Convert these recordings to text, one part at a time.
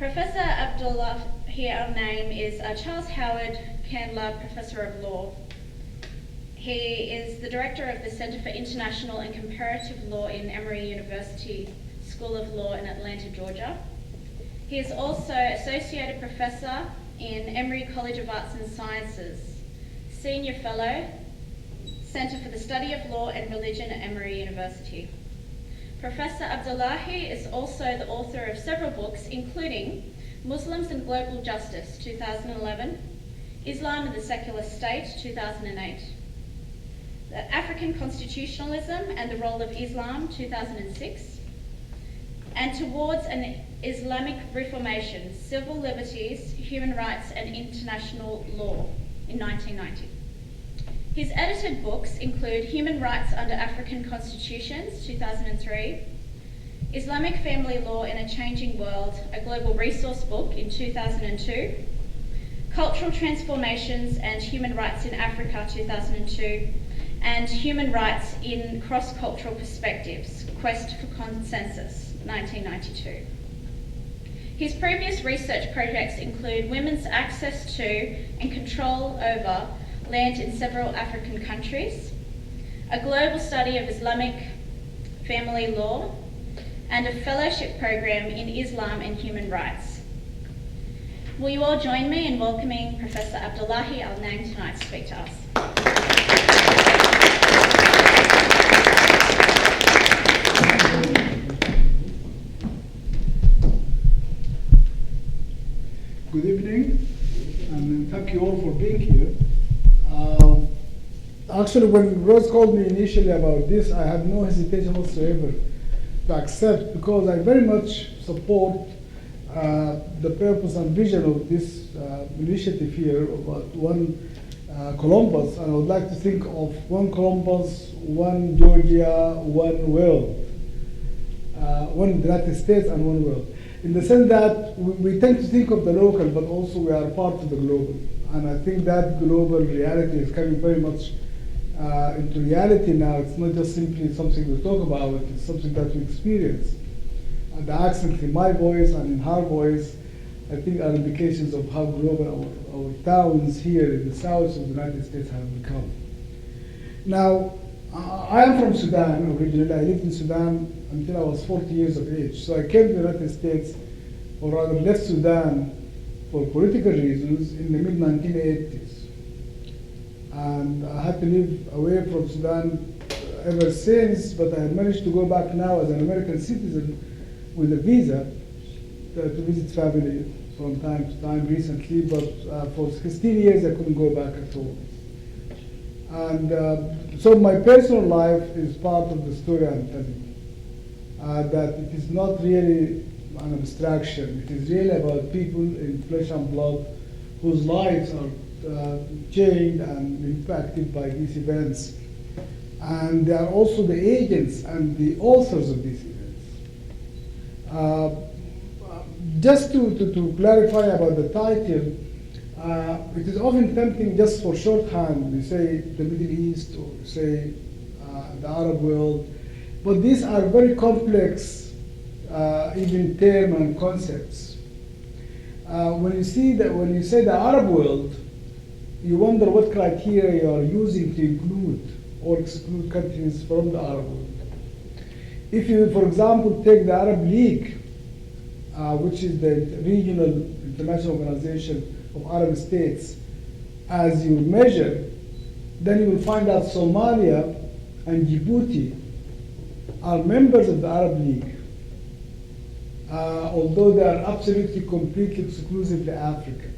Professor Abdullahi, our name, is Charles Howard Candler Professor of Law. He is the director of the Center for International and Comparative Law in Emory University School of Law in Atlanta, Georgia. He is also Associated Professor in Emory College of Arts and Sciences, Senior Fellow, Center for the Study of Law and Religion at Emory University. Professor Abdullahi is also the author of several books, including Muslims and Global Justice, 2011, Islam and the Secular State, 2008, The African Constitutionalism and the Role of Islam, 2006, and Towards an Islamic Reformation, Civil Liberties, Human Rights and International Law, in 1990. His edited books include Human Rights Under African Constitutions, 2003, Islamic Family Law in a Changing World, a Global Resource Book in 2002, Cultural Transformations and Human Rights in Africa, 2002, and Human Rights in Cross-Cultural Perspectives, Quest for Consensus, 1992. His previous research projects include women's access to and control over land in several African countries, a global study of Islamic family law, and a fellowship program in Islam and human rights. Will you all join me in welcoming Professor Abdullahi Al-Naim tonight to speak to us? Good evening, and thank you all for being here. Actually, when Rose called me initially about this, I had no hesitation whatsoever to accept, because I very much support the purpose and vision of this initiative here about one Columbus, and I would like to think of one Columbus, one Georgia, one world, one United States and one world. In the sense that we tend to think of the local, but also we are part of the global. And I think that global reality is coming very much into reality now. It's not just simply something we talk about, it's something that we experience. And the accent in my voice and in her voice, I think, are indications of how global our towns here in the south of the United States have become. Now, I am from Sudan originally. I lived in Sudan until I was 40 years of age. So I came to the United States, or rather left Sudan for political reasons in the mid-1980s. And I had to live away from Sudan ever since, but I managed to go back now as an American citizen with a visa to visit family from time to time recently, but for 16 years I couldn't go back at all. And so my personal life is part of the story I'm telling, that it is not really an abstraction. It is really about people in flesh and blood whose lives are changed and impacted by these events. And they are also the agents and the authors of these events. Just to clarify about the title, it is often tempting just for shorthand. We say the Middle East, or we say the Arab world, but these are very complex, even term and concepts. When you say the Arab world, you wonder what criteria you are using to include or exclude countries from the Arab world. If you, for example, take the Arab League, which is the regional international organization of Arab states, as you measure, then you will find that Somalia and Djibouti are members of the Arab League, although they are absolutely, completely, exclusively African.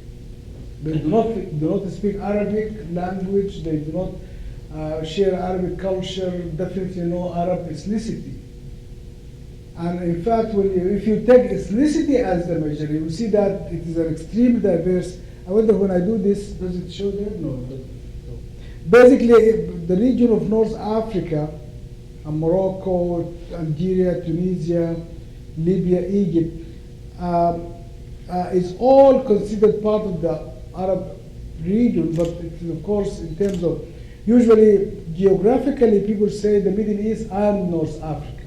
They do not speak Arabic language, they do not share Arabic culture, definitely no Arab ethnicity. And in fact, if you take ethnicity as the measure, you will see that it is an extremely diverse. I wonder when I do this, does it show there? No. Basically, the region of North Africa, and Morocco, Algeria, Tunisia, Libya, Egypt, is all considered part of the Arab region, but it is, of course, in terms of, usually geographically, people say the Middle East and North Africa.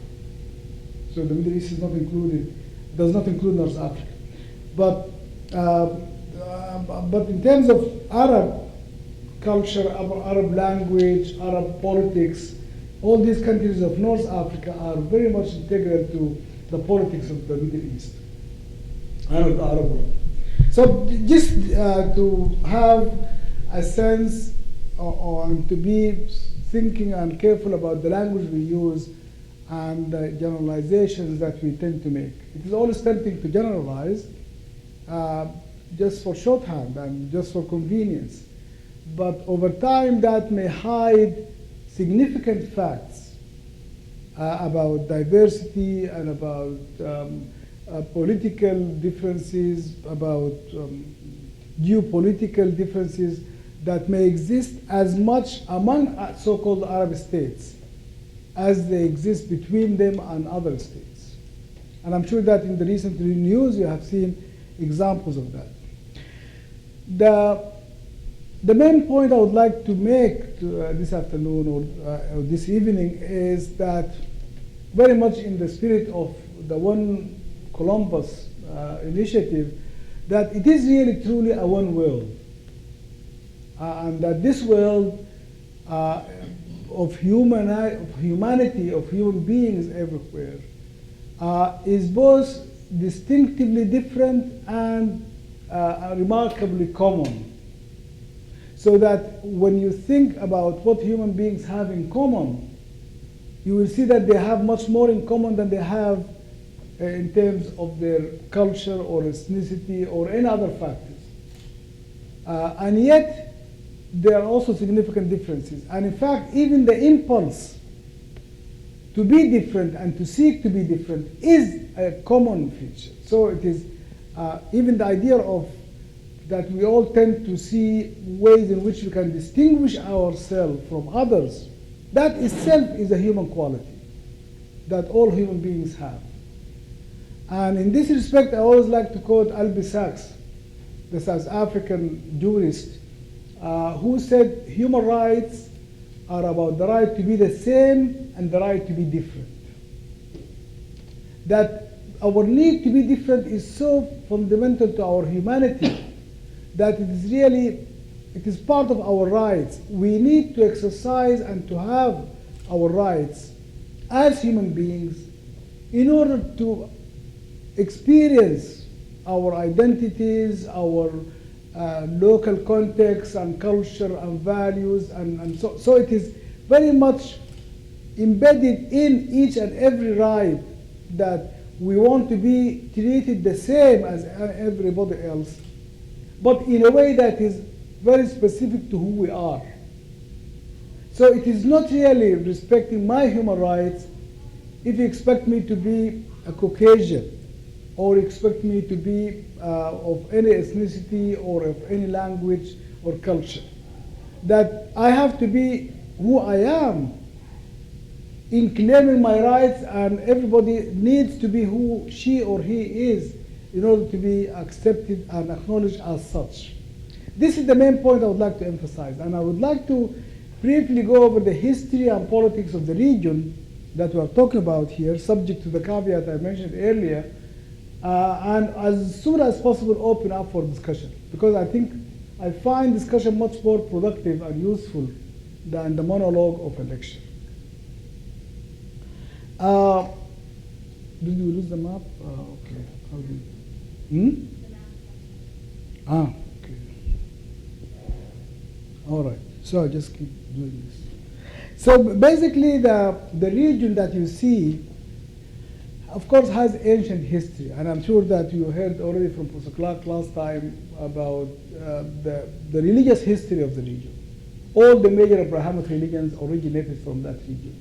So the Middle East is not included, does not include North Africa. But, but in terms of Arab culture, Arab language, Arab politics, all these countries of North Africa are very much integral to the politics of the Middle East and of the Arab world. So just to have a sense and to be thinking and careful about the language we use and the generalizations that we tend to make. It is always tempting to generalize just for shorthand and just for convenience. But over time, that may hide significant facts about diversity and about political differences, about geopolitical differences that may exist as much among so-called Arab states as they exist between them and other states. And I'm sure that in the recent news you have seen examples of that. The main point I would like to make this afternoon or this evening is that very much in the spirit of the One Columbus initiative, that it is really truly a one world. And that this world of humanity, of human beings everywhere, is both distinctively different and remarkably common. So that when you think about what human beings have in common, you will see that they have much more in common than they have in terms of their culture or ethnicity or any other factors. And yet, there are also significant differences. And in fact, even the impulse to be different and to seek to be different is a common feature. So it is even the idea of that we all tend to see ways in which we can distinguish ourselves from others. That itself is a human quality that all human beings have. And in this respect, I always like to quote Albie Sachs, the South African jurist, who said human rights are about the right to be the same and the right to be different. That our need to be different is so fundamental to our humanity that it is part of our rights. We need to exercise and to have our rights as human beings in order to experience our identities, our local context and culture and values, and so it is very much embedded in each and every right that we want to be treated the same as everybody else, but in a way that is very specific to who we are. So it is not really respecting my human rights if you expect me to be a Caucasian or expect me to be of any ethnicity or of any language or culture. That I have to be who I am in claiming my rights, and everybody needs to be who she or he is in order to be accepted and acknowledged as such. This is the main point I would like to emphasize, and I would like to briefly go over the history and politics of the region that we are talking about here, subject to the caveat I mentioned earlier, and as soon as possible open up for discussion, because I find discussion much more productive and useful than the monologue of a lecture. Did you lose the map? Okay. How do you? Okay. All right. So I just keep doing this. So basically, the region that you see, of course, has ancient history, and I'm sure that you heard already from Professor Clark last time about the religious history of the region. All the major Abrahamic religions originated from that region.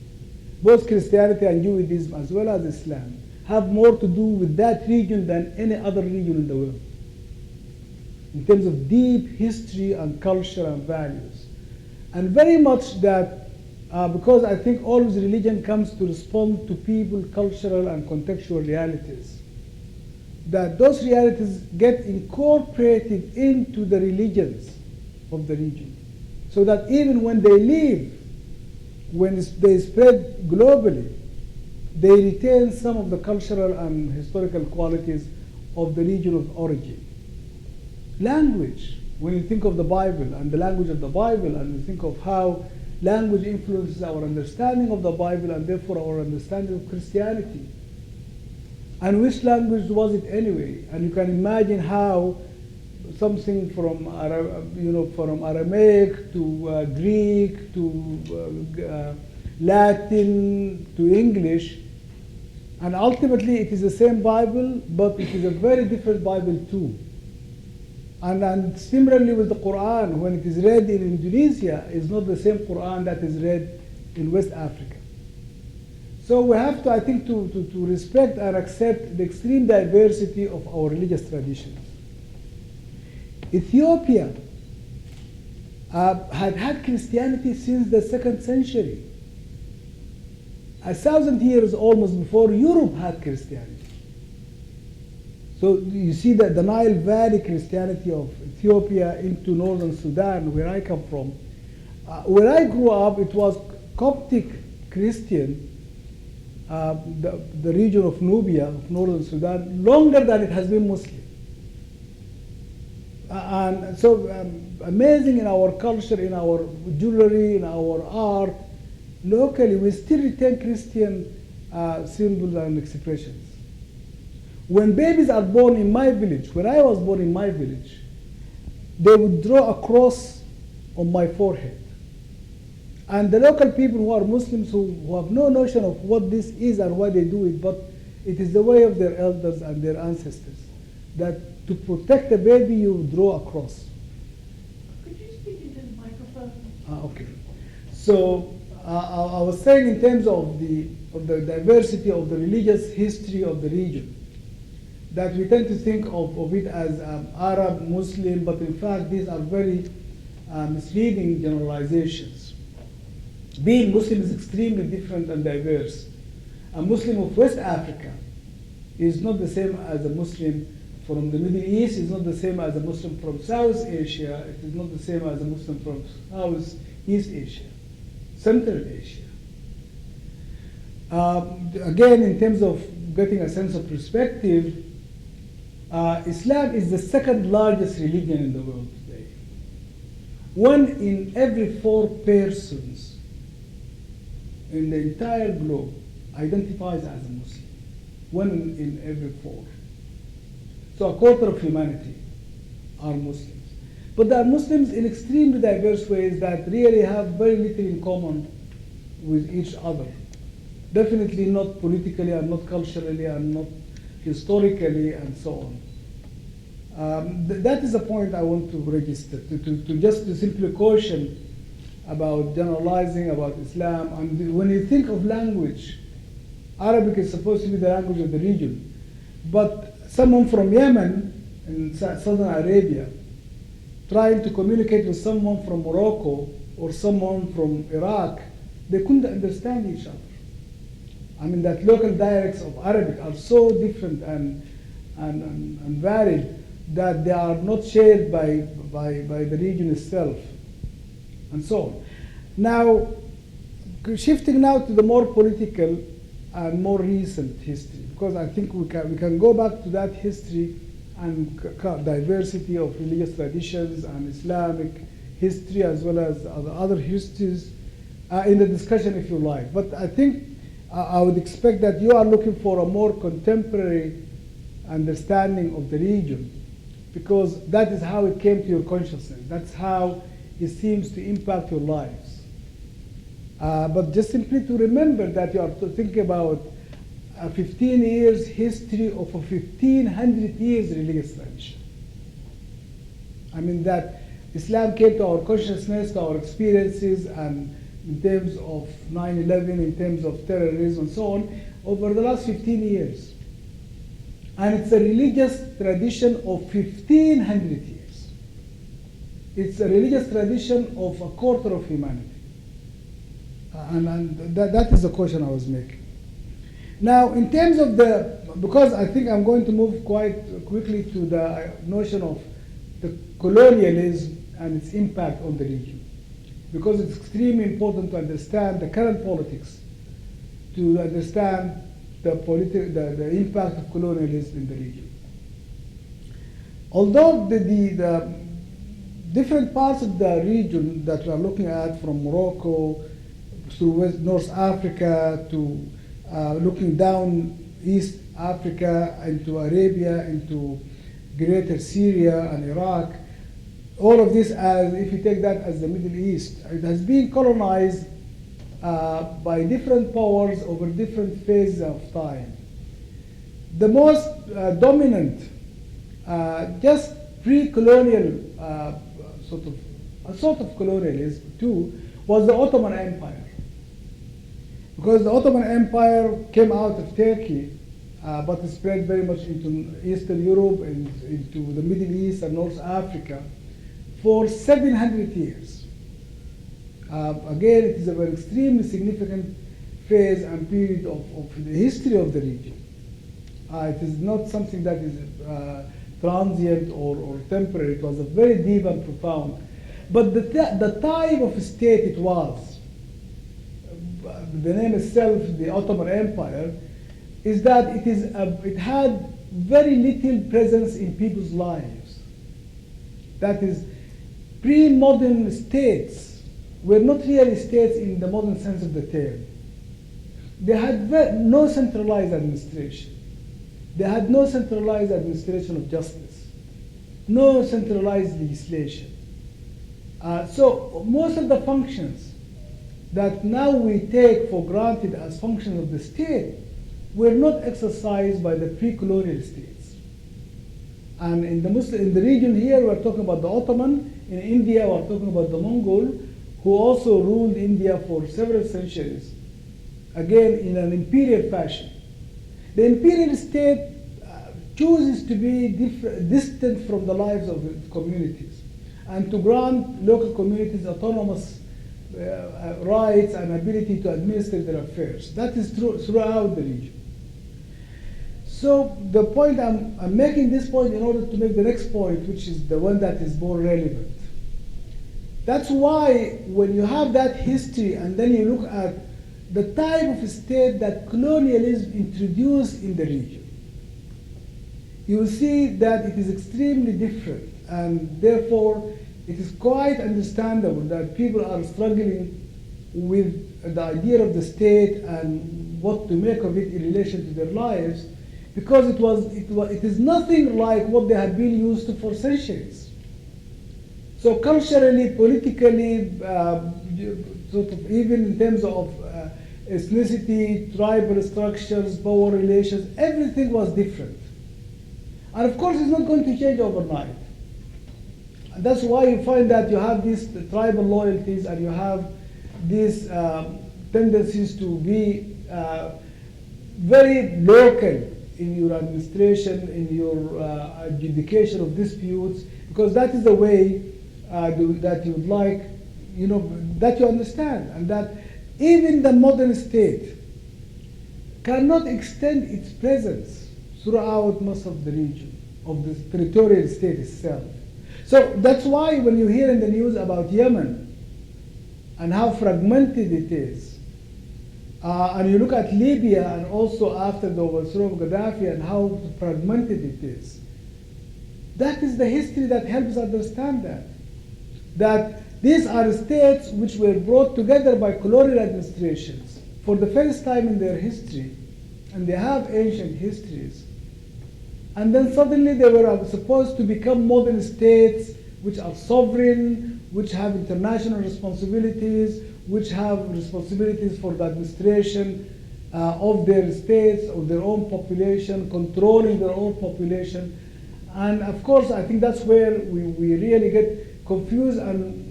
Both Christianity and Judaism, as well as Islam, have more to do with that region than any other region in the world, in terms of deep history and culture and values. And very much that, because I think always religion comes to respond to people, cultural and contextual realities, that those realities get incorporated into the religions of the region, so that even when they leave, when they spread globally, they retain some of the cultural and historical qualities of the region of origin. Language, when you think of the Bible and the language of the Bible, and you think of how language influences our understanding of the Bible and therefore our understanding of Christianity. And which language was it anyway? And you can imagine how something from from Aramaic to Greek to Latin to English, and ultimately it is the same Bible, but it is a very different Bible too. And similarly with the Quran, when it is read in Indonesia, it's not the same Quran that is read in West Africa. So we have to, I think, to respect and accept the extreme diversity of our religious traditions. Ethiopia had Christianity since the 2nd century. 1,000 years almost before Europe had Christianity. So you see that the Nile Valley Christianity of Ethiopia into northern Sudan, where I come from. Where I grew up, it was Coptic Christian, the region of Nubia, of northern Sudan, longer than it has been Muslim. And so amazing in our culture, in our jewelry, in our art, locally we still retain Christian symbols and expressions. When babies are born in my village, when I was born in my village, they would draw a cross on my forehead. And the local people who are Muslims who have no notion of what this is and why they do it, but it is the way of their elders and their ancestors, that to protect the baby you draw a cross. Could you speak into the microphone? Okay. So I was saying in terms of the diversity of the religious history of the region, that we tend to think of it as Arab, Muslim, but in fact these are very misleading generalizations. Being Muslim is extremely different and diverse. A Muslim of West Africa is not the same as a Muslim from the Middle East, is not the same as a Muslim from South Asia, it is not the same as a Muslim from Southeast Asia, Central Asia. Again, in terms of getting a sense of perspective, Islam is the 2nd largest religion in the world today. 1 in every 4 persons in the entire globe identifies as a Muslim. 1 in every 4. So a quarter of humanity are Muslims. But they are Muslims in extremely diverse ways that really have very little in common with each other. Definitely not politically and not culturally and not historically and so on. That is a point I want to register, to simply caution about generalizing about Islam. And when you think of language, Arabic is supposed to be the language of the region. But someone from Yemen in Southern Arabia trying to communicate with someone from Morocco or someone from Iraq, they couldn't understand each other. I mean, that local dialects of Arabic are so different and varied that they are not shared by the region itself, and so on. Now, shifting now to the more political and more recent history, because I think we can go back to that history and diversity of religious traditions and Islamic history as well as other histories in the discussion if you like. But I think I would expect that you are looking for a more contemporary understanding of the region, because that is how it came to your consciousness. That's how it seems to impact your lives. But just simply to remember that you are thinking about a 15 years history of a 1,500 years religious tradition. I mean that Islam came to our consciousness, to our experiences, and in terms of 9/11, in terms of terrorism and so on, over the last 15 years. And it's a religious tradition of 1,500 years. It's a religious tradition of a quarter of humanity. And that is the question I was making. Now, in terms of because I think I'm going to move quite quickly to the notion of the colonialism and its impact on the region, because it's extremely important to understand the current politics, to understand the impact of colonialism in the region. Although the different parts of the region that we are looking at, from Morocco through North Africa to looking down East Africa into Arabia, into greater Syria and Iraq, all of this, as if you take that as the Middle East, it has been colonized by different powers over different phases of time. The most dominant, just pre-colonial sort of colonialism too, was the Ottoman Empire. Because the Ottoman Empire came out of Turkey, but it spread very much into Eastern Europe and into the Middle East and North Africa for 700 years. Again, it is a very extremely significant phase and period of the history of the region. It is not something that is transient or temporary. It was a very deep and profound. But the type of state it was, the name itself, the Ottoman Empire, is that it had very little presence in people's lives. That is, pre-modern states were not really states in the modern sense of the term. They had no centralized administration. They had no centralized administration of justice, no centralized legislation. So most of the functions that now we take for granted as functions of the state were not exercised by the pre-colonial states. And in the region here, we're talking about the Ottoman. In India, we're talking about the Mongol, who also ruled India for several centuries, again in an imperial fashion. The imperial state chooses to be distant from the lives of its communities and to grant local communities autonomous rights and ability to administer their affairs. That is true throughout the region. So the point I'm making this point in order to make the next point, which is the one that is more relevant. That's why when you have that history and then you look at the type of state that colonialism introduced in the region, you will see that it is extremely different, and therefore it is quite understandable that people are struggling with the idea of the state and what to make of it in relation to their lives, because it is nothing like what they had been used to for centuries. So culturally, politically, sort of even in terms of ethnicity, tribal structures, power relations, everything was different. And of course, it's not going to change overnight. And that's why you find that you have these tribal loyalties and you have these tendencies to be very local in your administration, in your adjudication of disputes, because that is the way that you would like, that you understand, and that even the modern state cannot extend its presence throughout most of the region of the territorial state itself. So that's why when you hear in the news about Yemen and how fragmented it is, and you look at Libya and also after the overthrow of Gaddafi and how fragmented it is, that is the history that helps understand that these are states which were brought together by colonial administrations for the first time in their history, and they have ancient histories. And then suddenly they were supposed to become modern states which are sovereign, which have international responsibilities, which have responsibilities for the administration of their states, of their own population, controlling their own population. And of course, I think that's where we really get confused and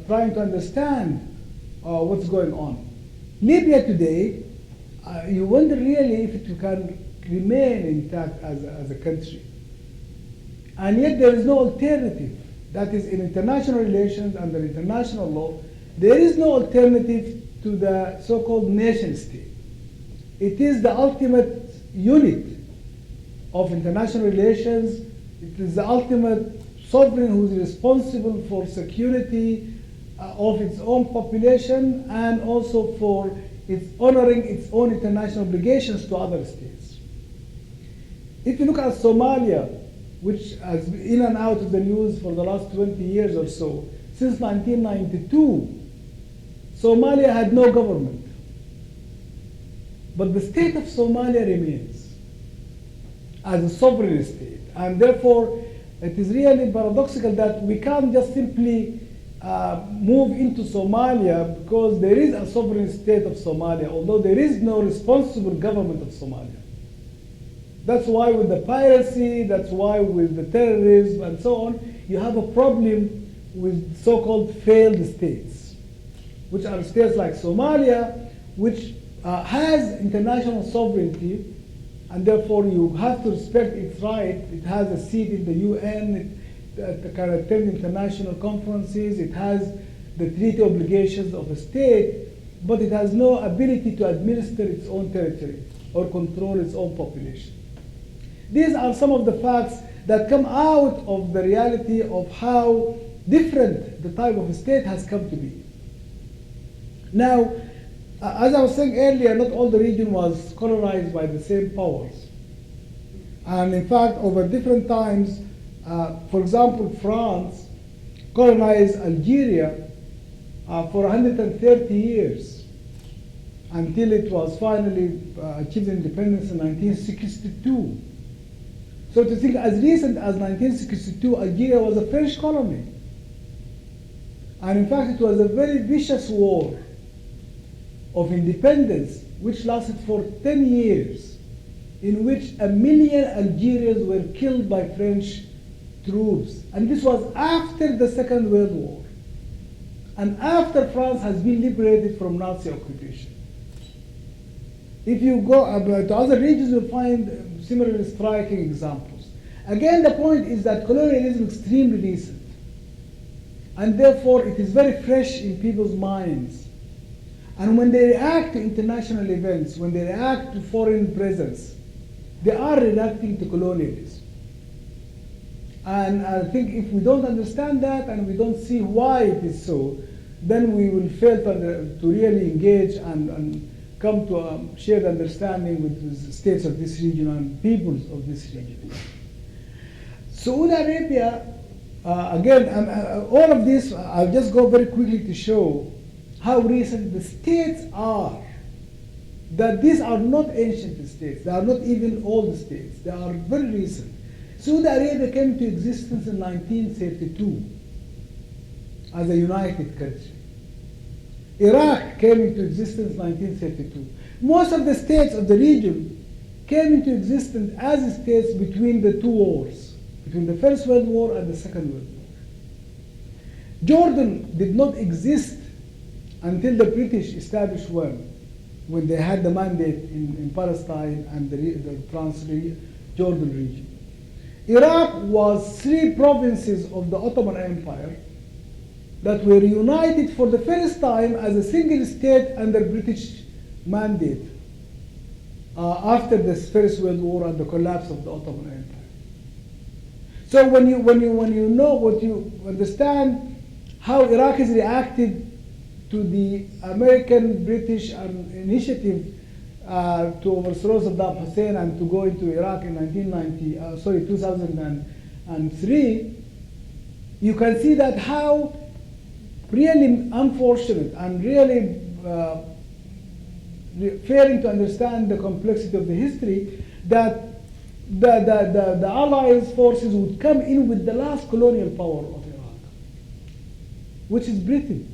trying to understand what's going on. Libya today, you wonder really if it can remain intact as a country. And yet there is no alternative. That is, in international relations, under international law, there is no alternative to the so-called nation state. It is the ultimate unit of international relations. It is the ultimate sovereign who is responsible for security of its own population and also for its honoring its own international obligations to other states. If you look at Somalia, which has been in and out of the news for the last 20 years or so. Since 1992, Somalia had no government. But the state of Somalia remains as a sovereign state. And therefore, it is really paradoxical that we can't just simply move into Somalia because there is a sovereign state of Somalia, although there is no responsible government of Somalia. That's why with the piracy, that's why with the terrorism and so on, you have a problem with so-called failed states, which are states like Somalia, which has international sovereignty, and therefore you have to respect its right. It has a seat in the UN, it can attend international conferences, it has the treaty obligations of a state, but it has no ability to administer its own territory or control its own population. These are some of the facts that come out of the reality of how different the type of state has come to be. Now, as I was saying earlier, not all the region was colonized by the same powers. And in fact, over different times, for example, France colonized Algeria for 130 years until it was finally achieved independence in 1962. So to think as recent as 1962, Algeria was a French colony. And in fact, it was a very vicious war of independence, which lasted for 10 years, in which 1 million Algerians were killed by French troops. And this was after the Second World War, and after France has been liberated from Nazi occupation. If you go to other regions, you'll find similarly striking examples. Again, the point is that colonialism is extremely recent, and therefore it is very fresh in people's minds. And when they react to international events, when they react to foreign presence, they are reacting to colonialism. And I think if we don't understand that and we don't see why it is so, then we will fail to really engage and come to a shared understanding with the states of this region and peoples of this region. Saudi Arabia, again, all of this, I'll just go very quickly to show how recent the states are. That these are not ancient states, they are not even old states, they are very recent. Saudi Arabia came into existence in 1932 as a united country. Iraq came into existence in 1932. Most of the states of the region came into existence as states between the two wars, between the First World War and the Second World War. Jordan did not exist until the British established one, when they had the mandate in Palestine and the Trans-Jordan region. Iraq was 3 provinces of the Ottoman Empire that were united for the first time as a single state under British mandate after the First World War and the collapse of the Ottoman Empire. So when you know what you understand how Iraqis reacted to the American British initiative to overthrow Saddam Hussein and to go into Iraq in 2003, you can see that how really unfortunate and really failing to understand the complexity of the history, that the Allies forces would come in with the last colonial power of Iraq, which is Britain.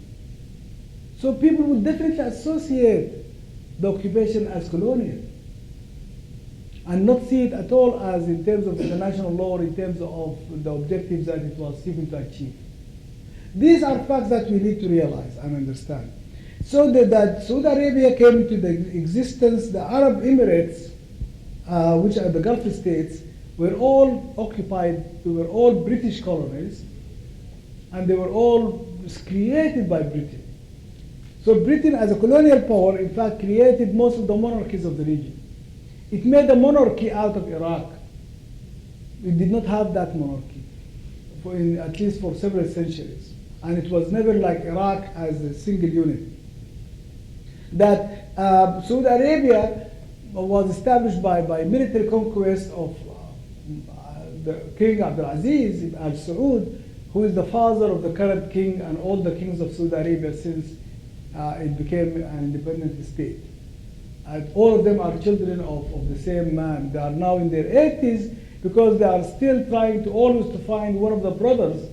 So people would definitely associate the occupation as colonial and not see it at all as in terms of international law, in terms of the objectives that it was seeking to achieve. These are facts that we need to realize and understand. So that Saudi Arabia came into the existence, the Arab Emirates, which are the Gulf states, were all occupied, they were all British colonies, and they were all created by Britain. So Britain as a colonial power, in fact, created most of the monarchies of the region. It made a monarchy out of Iraq. It did not have that monarchy, at least for several centuries. And it was never like Iraq as a single unit. That Saudi Arabia was established by military conquest of the King Abdulaziz Al Saud, who is the father of the current king and all the kings of Saudi Arabia since it became an independent state. And all of them are children of the same man. They are now in their 80s because they are still trying to always to find one of the brothers,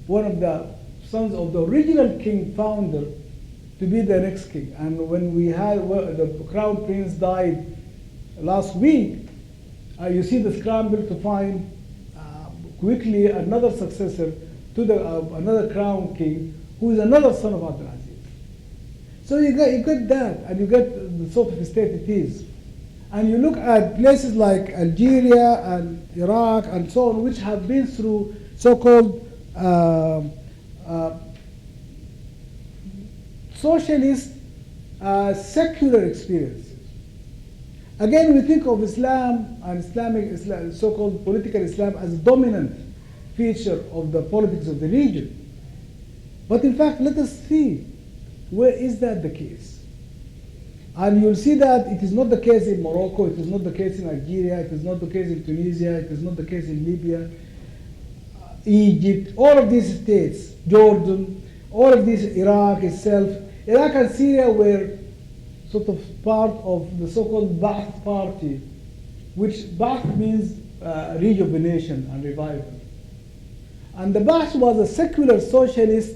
one of the sons of the original king founder, to be the next king. And when we had the crown prince died last week, you see the scramble to find quickly another successor to another crown king, who is another son of Abdulaziz. So you get that, and you get the sort of state it is. And you look at places like Algeria and Iraq and so on, which have been through so-called socialist secular experiences. Again, we think of Islam and Islam, so-called political Islam, as a dominant feature of the politics of the region. But in fact, let us see, where is that the case? And you'll see that it is not the case in Morocco, it is not the case in Algeria, it is not the case in Tunisia, it is not the case in Libya, Egypt, all of these states, Jordan, all of these, Iraq itself. Iraq and Syria were sort of part of the so-called Ba'ath party, which Ba'ath means rejuvenation and revival. And the Ba'ath was a secular socialist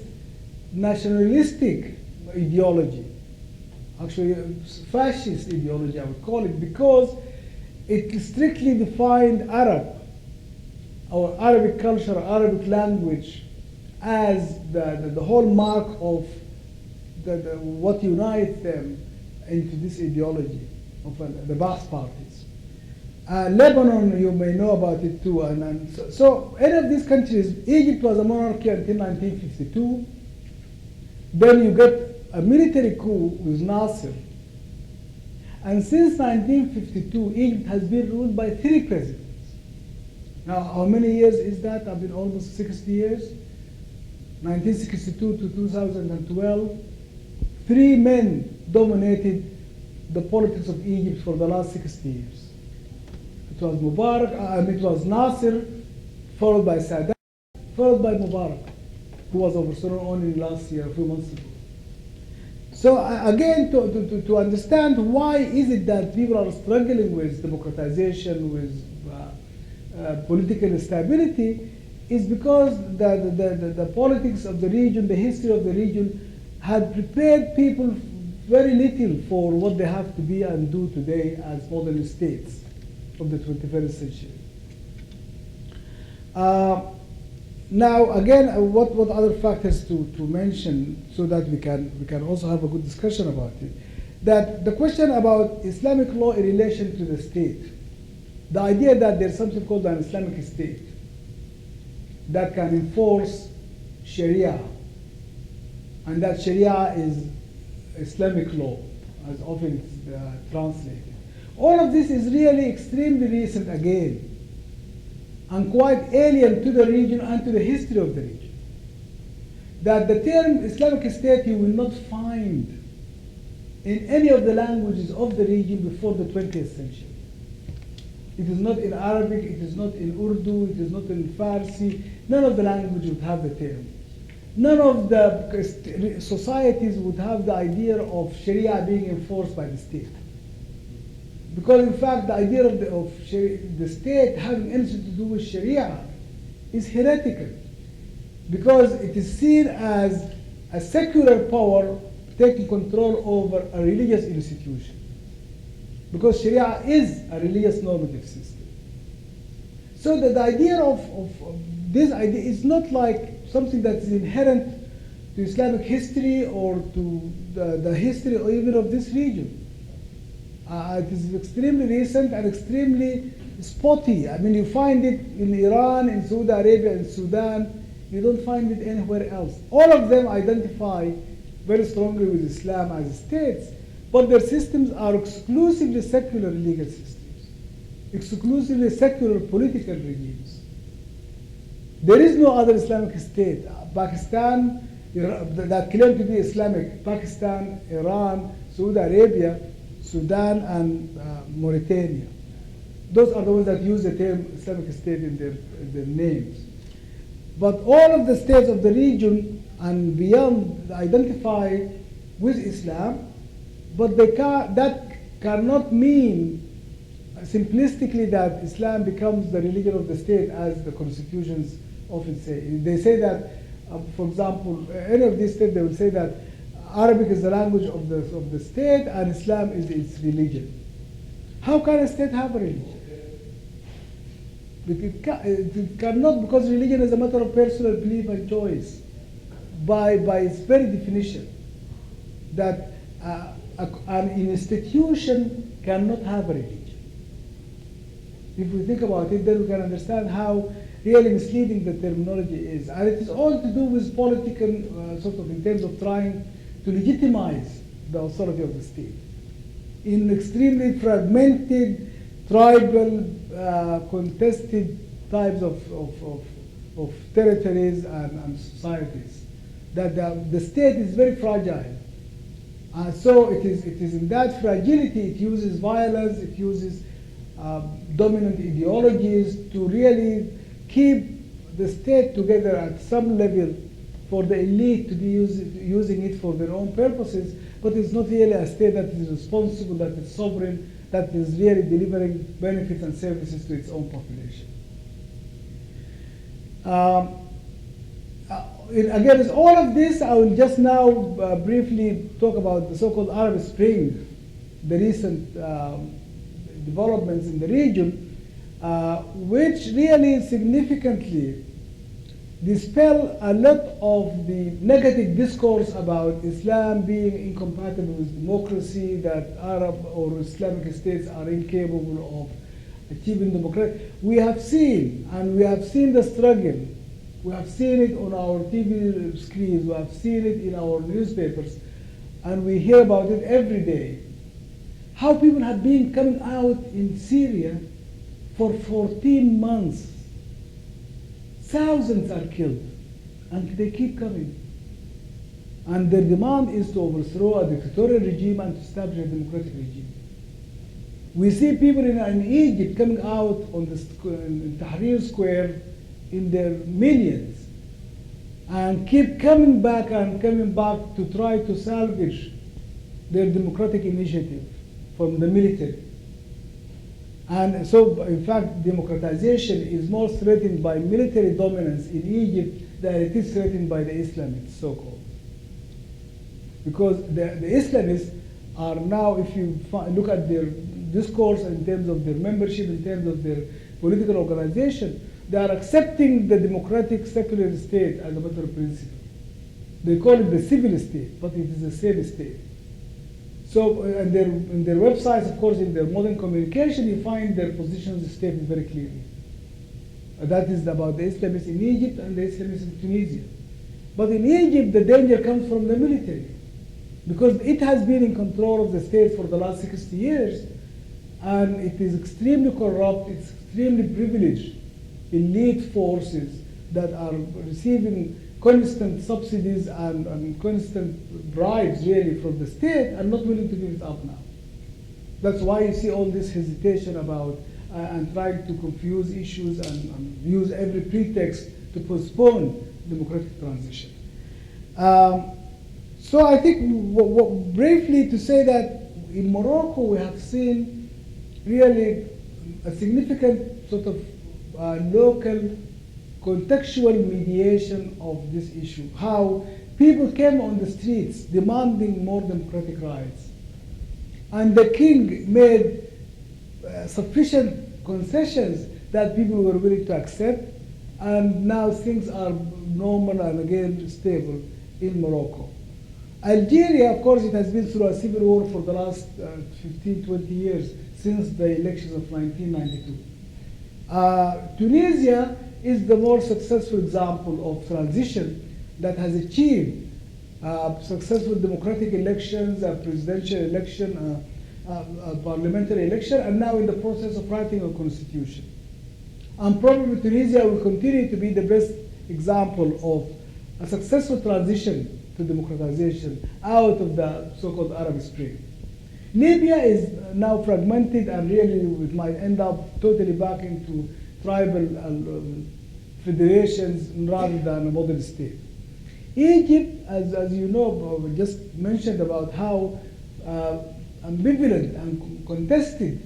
nationalistic ideology, actually fascist ideology I would call it, because it strictly defined Arab, or Arabic culture, Arabic language, as the hallmark of what unites them into this ideology of the Ba'ath parties. Lebanon, you may know about it too. And so any of these countries, Egypt was a monarchy until 1952. Then you get a military coup with Nasser. And since 1952, Egypt has been ruled by 3 presidents. Now, how many years is that? I've been almost 60 years. 1962 to 2012. 3 men dominated the politics of Egypt for the last 60 years. It was Mubarak, it was Nasser, followed by Sadat, followed by Mubarak, who was overthrown only last year, a few months ago. So again, to understand why is it that people are struggling with democratization, with political stability, is because the politics of the region, the history of the region, had prepared people very little for what they have to be and do today as modern states of the 21st century. Now, again, what other factors to mention so that we can also have a good discussion about it? That the question about Islamic law in relation to the state, the idea that there's something called an Islamic state that can enforce Sharia, and that Sharia is Islamic law, as often it's translated. All of this is really extremely recent again, and quite alien to the region and to the history of the region. That the term Islamic State you will not find in any of the languages of the region before the 20th century. It is not in Arabic, it is not in Urdu, it is not in Farsi. None of the languages would have the term. None of the societies would have the idea of Sharia being enforced by the state. Because in fact, the idea of the state having anything to do with Sharia is heretical. Because it is seen as a secular power taking control over a religious institution. Because Sharia is a religious normative system. So the idea of this idea is not like something that is inherent to Islamic history or to the history or even of this region. It is extremely recent and extremely spotty. I mean, you find it in Iran, in Saudi Arabia, in Sudan. You don't find it anywhere else. All of them identify very strongly with Islam as states, but their systems are exclusively secular legal systems, exclusively secular political regimes. There is no other Islamic state. Pakistan, that claim to be Islamic, Iran, Saudi Arabia, Sudan, and Mauritania. Those are the ones that use the term Islamic State in their names. But all of the states of the region and beyond identify with Islam, but that cannot mean simplistically that Islam becomes the religion of the state, as the constitutions often say. They say that, for example, any of these states, they will say that Arabic is the language of the state and Islam is its religion. How can a state have a religion? It cannot, because religion is a matter of personal belief and choice. By its very definition, that an institution cannot have a religion. If we think about it, then we can understand how really misleading the terminology is. And it is all to do with political, in terms of trying to legitimize the authority of the state in extremely fragmented, tribal, contested types of territories and societies. That the state is very fragile. So it is in that fragility, it uses violence, it uses dominant ideologies to really keep the state together at some level for the elite to be using it for their own purposes, but it's not really a state that is responsible, that is sovereign, that is really delivering benefits and services to its own population. Again, with all of this, I will just now briefly talk about the so-called Arab Spring, the recent developments in the region, which really significantly dispel a lot of the negative discourse about Islam being incompatible with democracy, that Arab or Islamic states are incapable of achieving democracy. We have seen the struggle. We have seen it on our TV screens. We have seen it in our newspapers, and we hear about it every day. How people have been coming out in Syria for 14 months. Thousands are killed, and they keep coming. And their demand is to overthrow a dictatorial regime and to establish a democratic regime. We see people in Egypt coming out on in Tahrir Square in their millions, and keep coming back to try to salvage their democratic initiative from the military. And so, in fact, democratization is more threatened by military dominance in Egypt than it is threatened by the Islamists, so-called. Because the Islamists are now, if you look at their discourse in terms of their membership, in terms of their political organization, they are accepting the democratic secular state as a matter of principle. They call it the civil state, but it is the same state. So in their websites, of course, in their modern communication, you find their positions stated very clearly. That is about the Islamists in Egypt and the Islamists in Tunisia. But in Egypt, the danger comes from the military, because it has been in control of the state for the last 60 years, and it is extremely corrupt, it's extremely privileged elite forces that are receiving constant subsidies and constant bribes, really, from the state, and not willing to give it up now. That's why you see all this hesitation about and trying to confuse issues and use every pretext to postpone democratic transition. So I think briefly to say that in Morocco we have seen really a significant sort of local contextual mediation of this issue, how people came on the streets demanding more democratic rights. And the king made sufficient concessions that people were willing to accept, and now things are normal and again stable in Morocco. Algeria, of course, it has been through a civil war for the last 15, 20 years, since the elections of 1992. Tunisia is the more successful example of transition that has achieved successful democratic elections, a presidential election, a parliamentary election, and now in the process of writing a constitution. And probably Tunisia will continue to be the best example of a successful transition to democratization out of the so-called Arab Spring. Libya is now fragmented and really it might end up totally back into tribal federations rather than a model state. Egypt, as you know, just mentioned about how ambivalent and contested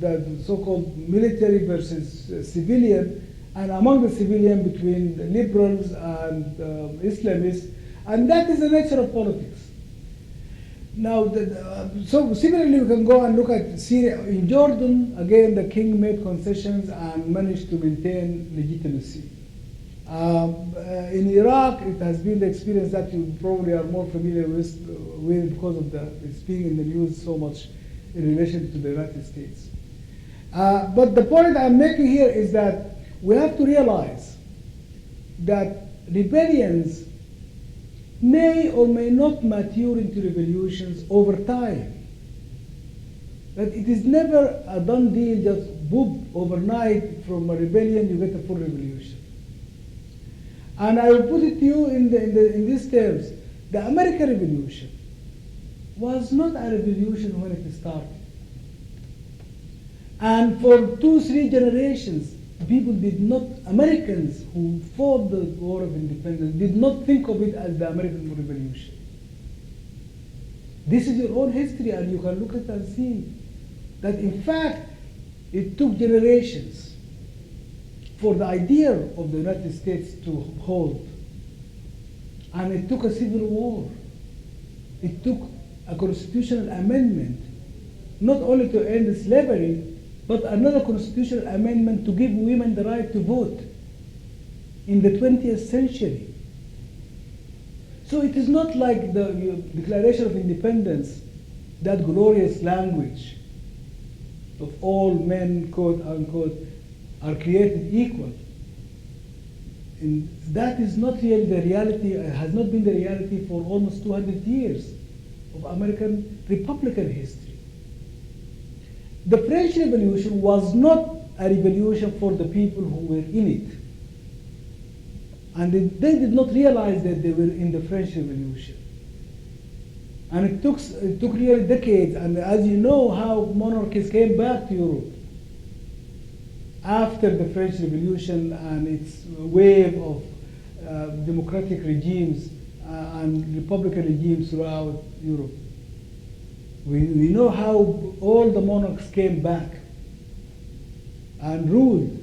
the so-called military versus civilian, and among the civilian between the liberals and Islamists, and that is the nature of politics. Now, so similarly, we can go and look at Syria. In Jordan, again, the king made concessions and managed to maintain legitimacy. In Iraq, it has been the experience that you probably are more familiar with because of it's being in the news so much in relation to the United States. But the point I'm making here is that we have to realize that rebellions may or may not mature into revolutions over time. That it is never a done deal, just boom, overnight from a rebellion you get a full revolution. And I will put it to you in these terms. The American Revolution was not a revolution when it started. And for 2-3 generations, people did not, Americans who fought the War of Independence did not think of it as the American Revolution. This is your own history, and you can look at it and see that in fact it took generations for the idea of the United States to hold. And it took a civil war. It took a constitutional amendment, not only to end slavery, but another constitutional amendment to give women the right to vote in the 20th century. So it is not like the Declaration of Independence, that glorious language of all men, quote unquote, are created equal. And that is not really the reality, has not been the reality for almost 200 years of American Republican history. The French Revolution was not a revolution for the people who were in it. And they did not realize that they were in the French Revolution. And it took really decades, and as you know how monarchies came back to Europe after the French Revolution and its wave of democratic regimes and republican regimes throughout Europe. We know how all the monarchs came back and ruled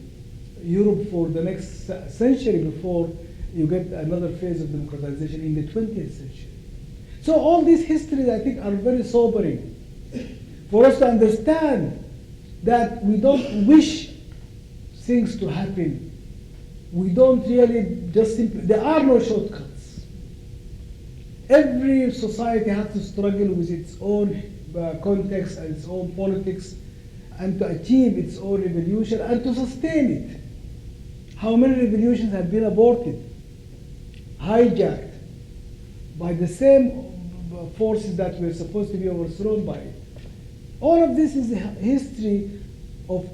Europe for the next century before you get another phase of democratization in the 20th century. So all these histories, I think, are very sobering for us to understand that we don't wish things to happen. We don't really just simply, there are no shortcuts. Every society has to struggle with its own context and its own politics and to achieve its own revolution and to sustain it. How many revolutions have been aborted, hijacked by the same forces that were supposed to be overthrown by it? All of this is a history of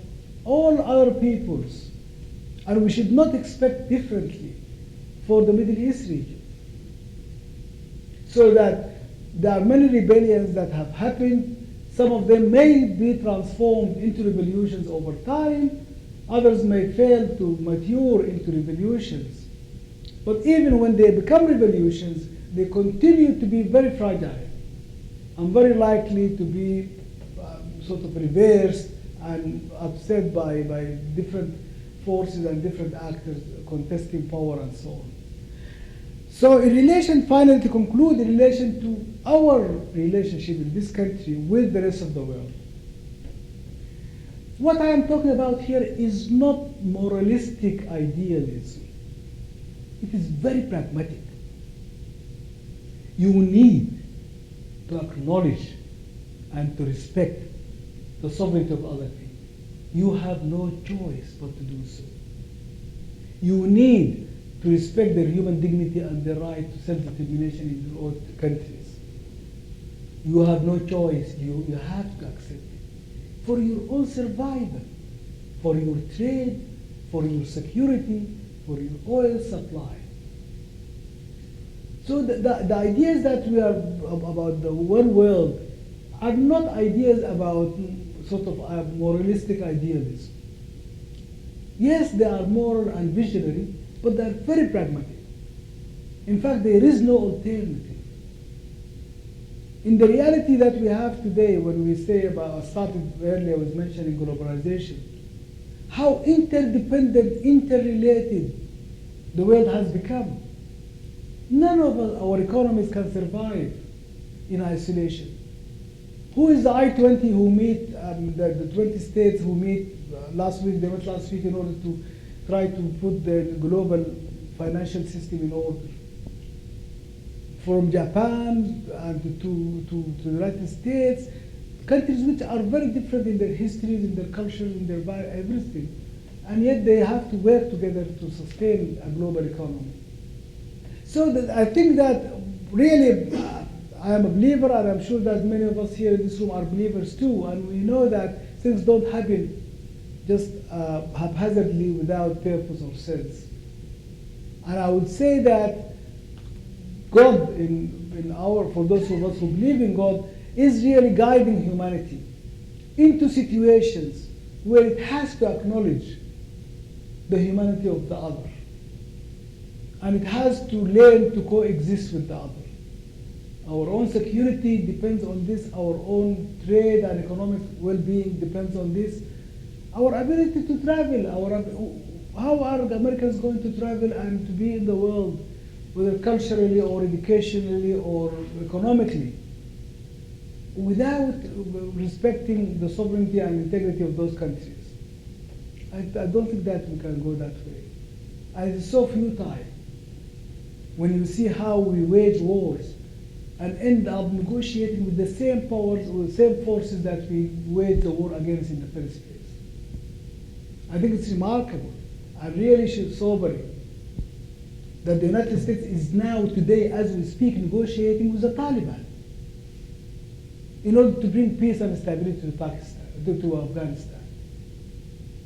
all other peoples, and we should not expect differently for the Middle East region. So that there are many rebellions that have happened. Some of them may be transformed into revolutions over time. Others may fail to mature into revolutions. But even when they become revolutions, they continue to be very fragile and very likely to be sort of reversed and upset by different forces and different actors contesting power and so on. So in relation, finally to conclude, in relation to our relationship in this country with the rest of the world, what I am talking about here is not moralistic idealism. It is very pragmatic. You need to acknowledge and to respect the sovereignty of other people. You have no choice but to do so. You need to respect their human dignity and their right to self-determination in their own countries. You have no choice. You have to accept it. For your own survival, for your trade, for your security, for your oil supply. So the ideas that we are about the one world, are not ideas about sort of moralistic idealism. Yes, they are moral and visionary, but they are very pragmatic. In fact, there is no alternative. In the reality that we have today, when we say about, I started earlier, I was mentioning globalization, how interdependent, interrelated the world has become. None of our economies can survive in isolation. Who is the I-20 who meet, the 20 states who meet last week, they met last week in order to try to put the global financial system in order? From Japan and to the United States, countries which are very different in their histories, in their cultures, in their everything, and yet they have to work together to sustain a global economy. So I think that really I am a believer, and I'm sure that many of us here in this room are believers too, and we know that things don't happen just haphazardly without purpose or sense. And I would say that God, for those of us who believe in God, is really guiding humanity into situations where it has to acknowledge the humanity of the other. And it has to learn to coexist with the other. Our own security depends on this, our own trade and economic well-being depends on this. Our ability to travel, how are the Americans going to travel and to be in the world, whether culturally or educationally or economically, without respecting the sovereignty and integrity of those countries? I don't think that we can go that way. And it's so futile when you see how we wage wars and end up negotiating with the same powers or the same forces that we waged the war against in the first place. I think it's remarkable and really should sober you that the United States is now, today, as we speak, negotiating with the Taliban in order to bring peace and stability to Pakistan, to Afghanistan.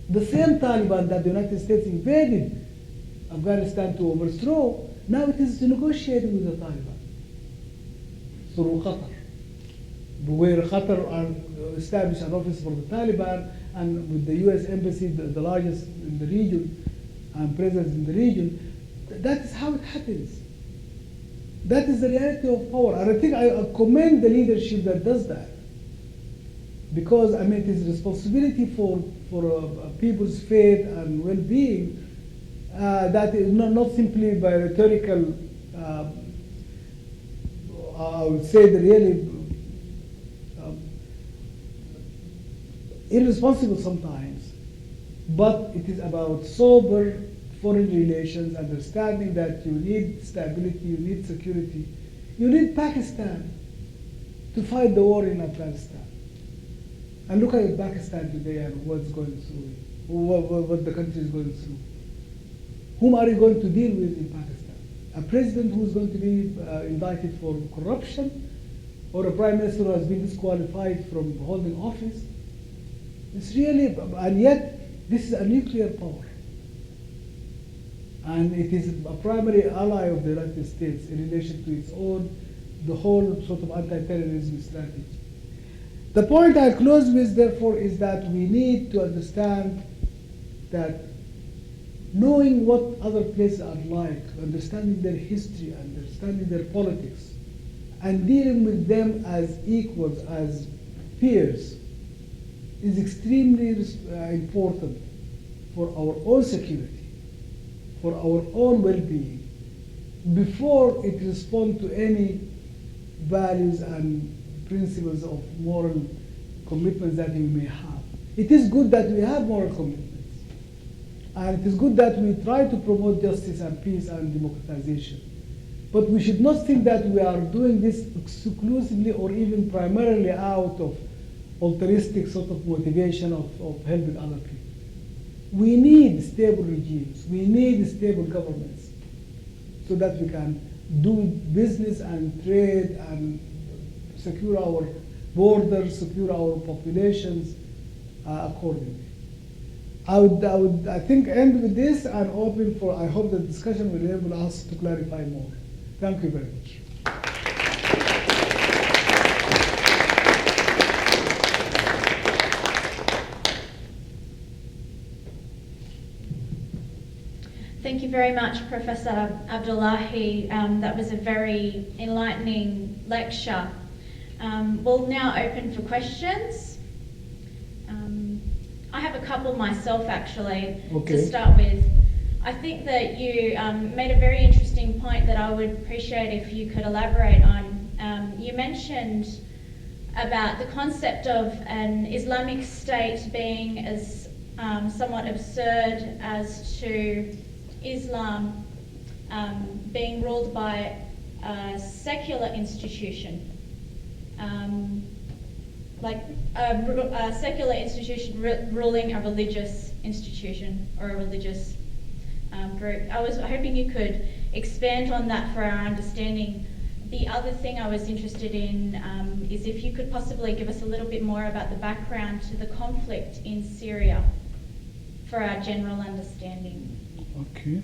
The same Taliban that the United States invaded Afghanistan to overthrow, now it is negotiating with the Taliban through Qatar, where Qatar established an office for the Taliban, and with the US embassy, the largest in the region, and presence in the region. That is how it happens. That is the reality of power. And I think I commend the leadership that does that. Because, I mean, it is responsibility for people's faith and well-being that is not simply by rhetorical, I would say the really irresponsible sometimes, but it is about sober foreign relations, understanding that you need stability, you need security. You need Pakistan to fight the war in Afghanistan. And look at Pakistan today and what's going through, what the country is going through. Whom are you going to deal with in Pakistan? A president who is going to be indicted for corruption, or a prime minister who has been disqualified from holding office? It's really, and yet this is a nuclear power. And it is a primary ally of the United States in relation to its own, the whole sort of anti-terrorism strategy. The point I close with, therefore, is that we need to understand that knowing what other places are like, understanding their history, understanding their politics, and dealing with them as equals, as peers, is extremely important for our own security, for our own well-being, before it responds to any values and principles of moral commitments that we may have. It is good that we have moral commitments, and it is good that we try to promote justice and peace and democratization. But we should not think that we are doing this exclusively or even primarily out of altruistic sort of motivation of helping other people. We need stable regimes. We need stable governments so that we can do business and trade and secure our borders, secure our populations accordingly. I think end with this and open for, I hope the discussion will enable us to clarify more. Thank you very much. Thank you very much, Professor Abdullahi. That was a very enlightening lecture. We'll now open for questions. I have a couple myself, actually, to start with. I think that you made a very interesting point that I would appreciate if you could elaborate on. You mentioned about the concept of an Islamic State being as somewhat absurd as to Islam being ruled by a secular institution, like a secular institution ruling a religious institution or a religious group. I was hoping you could expand on that for our understanding. The other thing I was interested in is if you could possibly give us a little bit more about the background to the conflict in Syria for our general understanding. Okay.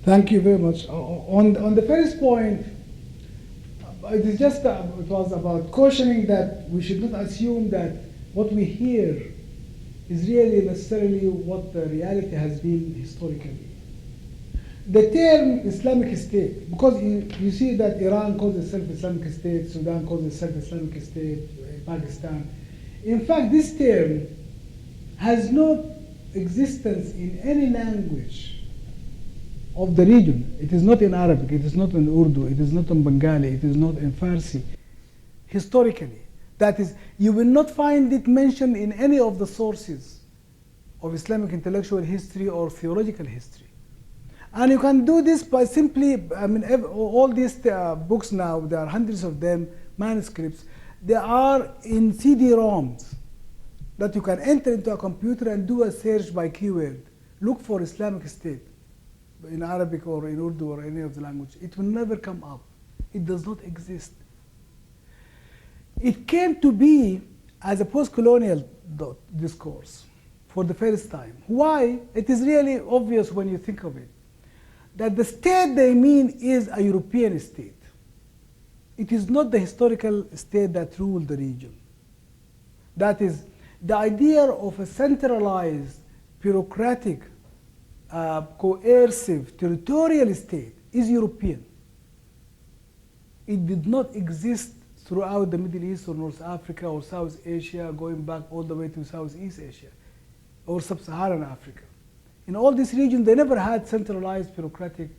Thank you very much. On the first point, it was about cautioning that we should not assume that what we hear is really necessarily what the reality has been historically. The term Islamic State, because you see that Iran calls itself Islamic State, Sudan calls itself Islamic State, Pakistan. In fact, this term has no existence in any language of the region. It is not in Arabic, it is not in Urdu, it is not in Bengali, it is not in Farsi. Historically, that is, you will not find it mentioned in any of the sources of Islamic intellectual history or theological history. And you can do this by simply, all these books now, there are hundreds of them, manuscripts, they are in CD-ROMs that you can enter into a computer and do a search by keyword. Look for Islamic State in Arabic or in Urdu or any of the language. It will never come up. It does not exist. It came to be as a post-colonial discourse for the first time. Why? It is really obvious when you think of it, that the state they mean is a European state. It is not the historical state that ruled the region. That is, the idea of a centralized, bureaucratic, coercive, territorial state is European. It did not exist throughout the Middle East or North Africa or South Asia, going back all the way to Southeast Asia or Sub-Saharan Africa. In all these regions, they never had centralized, bureaucratic,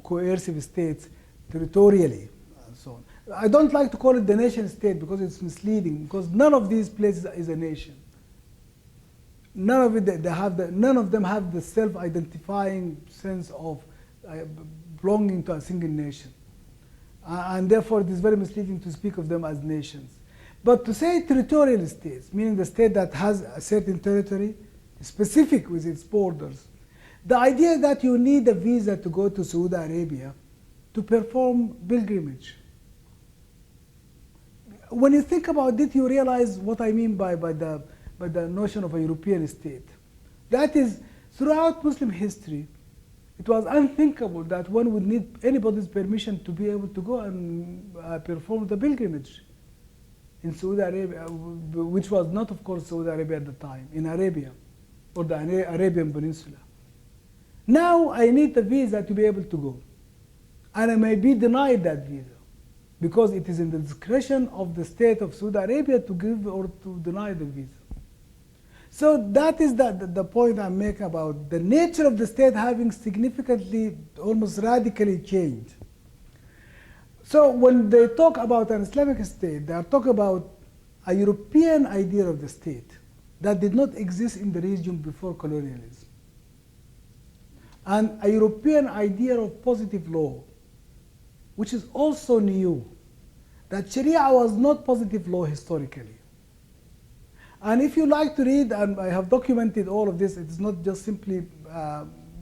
coercive states territorially and so on. I don't like to call it the nation state because it's misleading, because none of these places is a nation. None of them have the self-identifying sense of belonging to a single nation. And therefore, it is very misleading to speak of them as nations. But to say territorial states, meaning the state that has a certain territory, specific with its borders, the idea that you need a visa to go to Saudi Arabia to perform pilgrimage. When you think about it, you realize what I mean by the notion of a European state. That is, throughout Muslim history, it was unthinkable that one would need anybody's permission to be able to go and perform the pilgrimage in Saudi Arabia, which was not, of course, Saudi Arabia at the time, in Arabia, or the Arabian Peninsula. Now I need a visa to be able to go. And I may be denied that visa because it is in the discretion of the state of Saudi Arabia to give or to deny the visa. So that is the point I'm making about the nature of the state having significantly, almost radically changed. So when they talk about an Islamic state, they are talking about a European idea of the state that did not exist in the region before colonialism. And a European idea of positive law, which is also new, that Sharia was not positive law historically. And if you like to read, and I have documented all of this, it's not just simply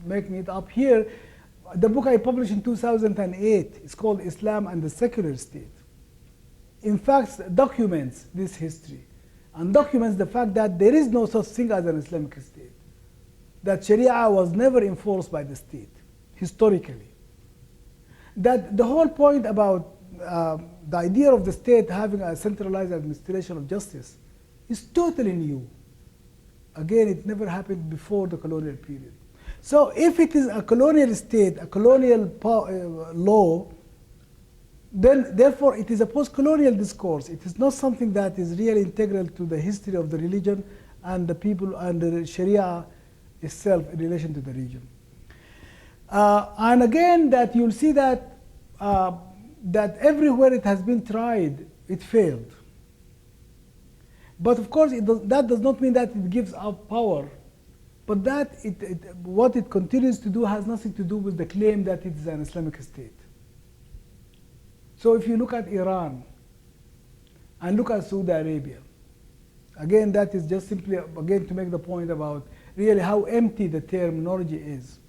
making it up here. The book I published in 2008 is called Islam and the Secular State. In fact, documents this history and documents the fact that there is no such thing as an Islamic state, that Sharia was never enforced by the state, historically. That the whole point about the idea of the state having a centralized administration of justice is totally new. Again, it never happened before the colonial period. So if it is a colonial state, a colonial law, then therefore it is a post-colonial discourse. It is not something that is really integral to the history of the religion and the people and the Sharia itself in relation to the region. And again, that you'll see that that everywhere it has been tried, it failed. But of course, that does not mean that it gives up power. But that what it continues to do has nothing to do with the claim that it is an Islamic state. So if you look at Iran and look at Saudi Arabia, again, that is just simply, again, to make the point about really how empty the terminology is.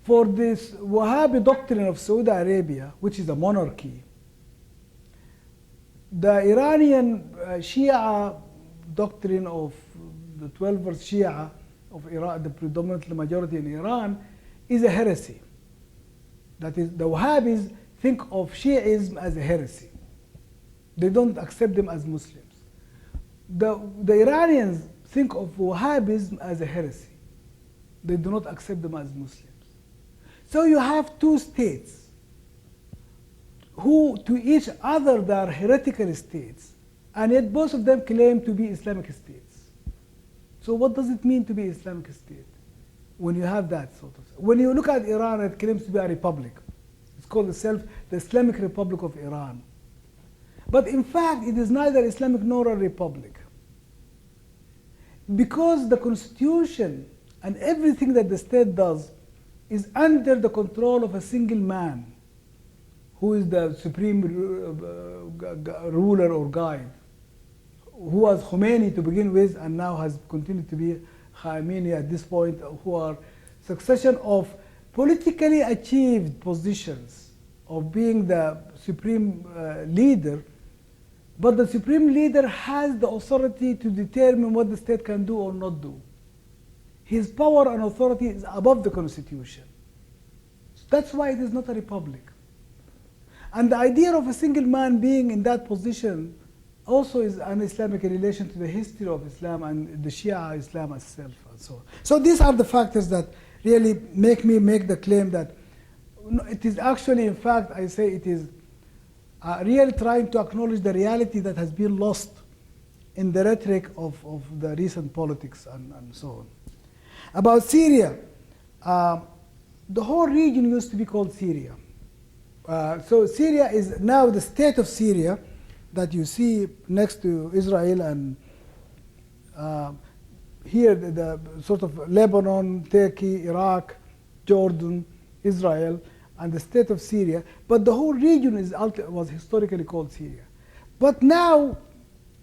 For this Wahhabi doctrine of Saudi Arabia, which is a monarchy, the Iranian Shia doctrine of the 12 verse Shia of Iran, the predominant majority in Iran, is a heresy. That is, the Wahhabis think of Shiism as a heresy. They don't accept them as Muslims. The Iranians think of Wahhabism as a heresy. They do not accept them as Muslims. So you have two states who to each other they are heretical states, and yet both of them claim to be Islamic states. So what does it mean to be Islamic state when you have that sort of? When you look at Iran, it claims to be a republic. It's called itself the Islamic Republic of Iran. But in fact, it is neither Islamic nor a republic. Because the constitution and everything that the state does is under the control of a single man who is the supreme ruler or guide, who was Khomeini to begin with and now has continued to be Khamenei at this point, who are succession of politically achieved positions of being the supreme leader, but the supreme leader has the authority to determine what the state can do or not do. His power and authority is above the constitution. That's why it is not a republic. And the idea of a single man being in that position also is un-Islamic in relation to the history of Islam and the Shia Islam itself and so on. So these are the factors that really make me make the claim that it is actually, in fact, I say it is really trying to acknowledge the reality that has been lost in the rhetoric of the recent politics and so on. About Syria, the whole region used to be called Syria. So Syria is now the state of Syria that you see next to Israel and here the sort of Lebanon, Turkey, Iraq, Jordan, Israel, and the state of Syria. But the whole region was historically called Syria. But now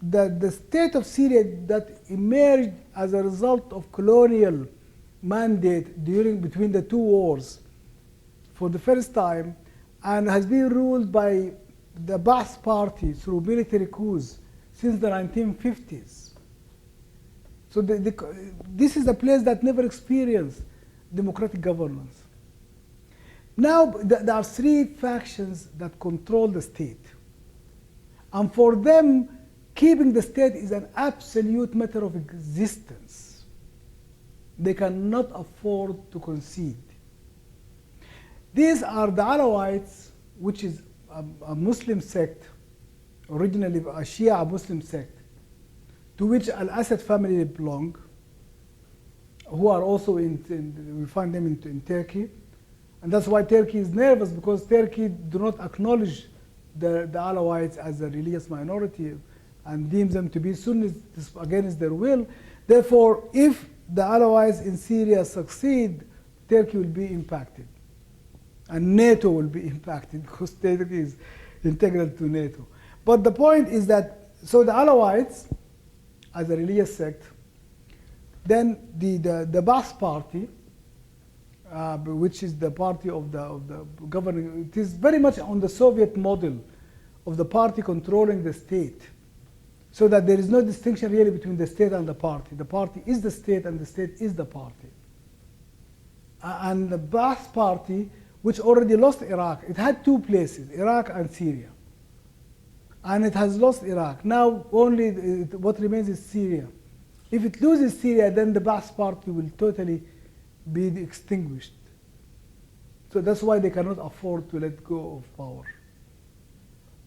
the state of Syria that emerged as a result of colonial mandate between the two wars for the first time, and has been ruled by the Ba'ath party through military coups since the 1950s. So this is a place that never experienced democratic governance. Now there are three factions that control the state. And for them, keeping the state is an absolute matter of existence. They cannot afford to concede. These are the Alawites, which is a Muslim sect, originally a Shia Muslim sect, to which Al-Assad family belong, who are also we find them in Turkey. And that's why Turkey is nervous, because Turkey do not acknowledge the Alawites as a religious minority and deems them to be Sunnis against their will. Therefore, if the Alawites in Syria succeed, Turkey will be impacted. And NATO will be impacted because Turkey is integral to NATO. But the point is that, so the Alawites, as a religious sect, then the Ba'ath party, which is the party of the governing, it is very much on the Soviet model of the party controlling the state, so that there is no distinction really between the state and the party. The party is the state and the state is the party. And the Ba'ath party, which already lost Iraq, it had two places, Iraq and Syria. And it has lost Iraq. Now only what remains is Syria. If it loses Syria, then the Ba'ath party will totally be extinguished. So that's why they cannot afford to let go of power.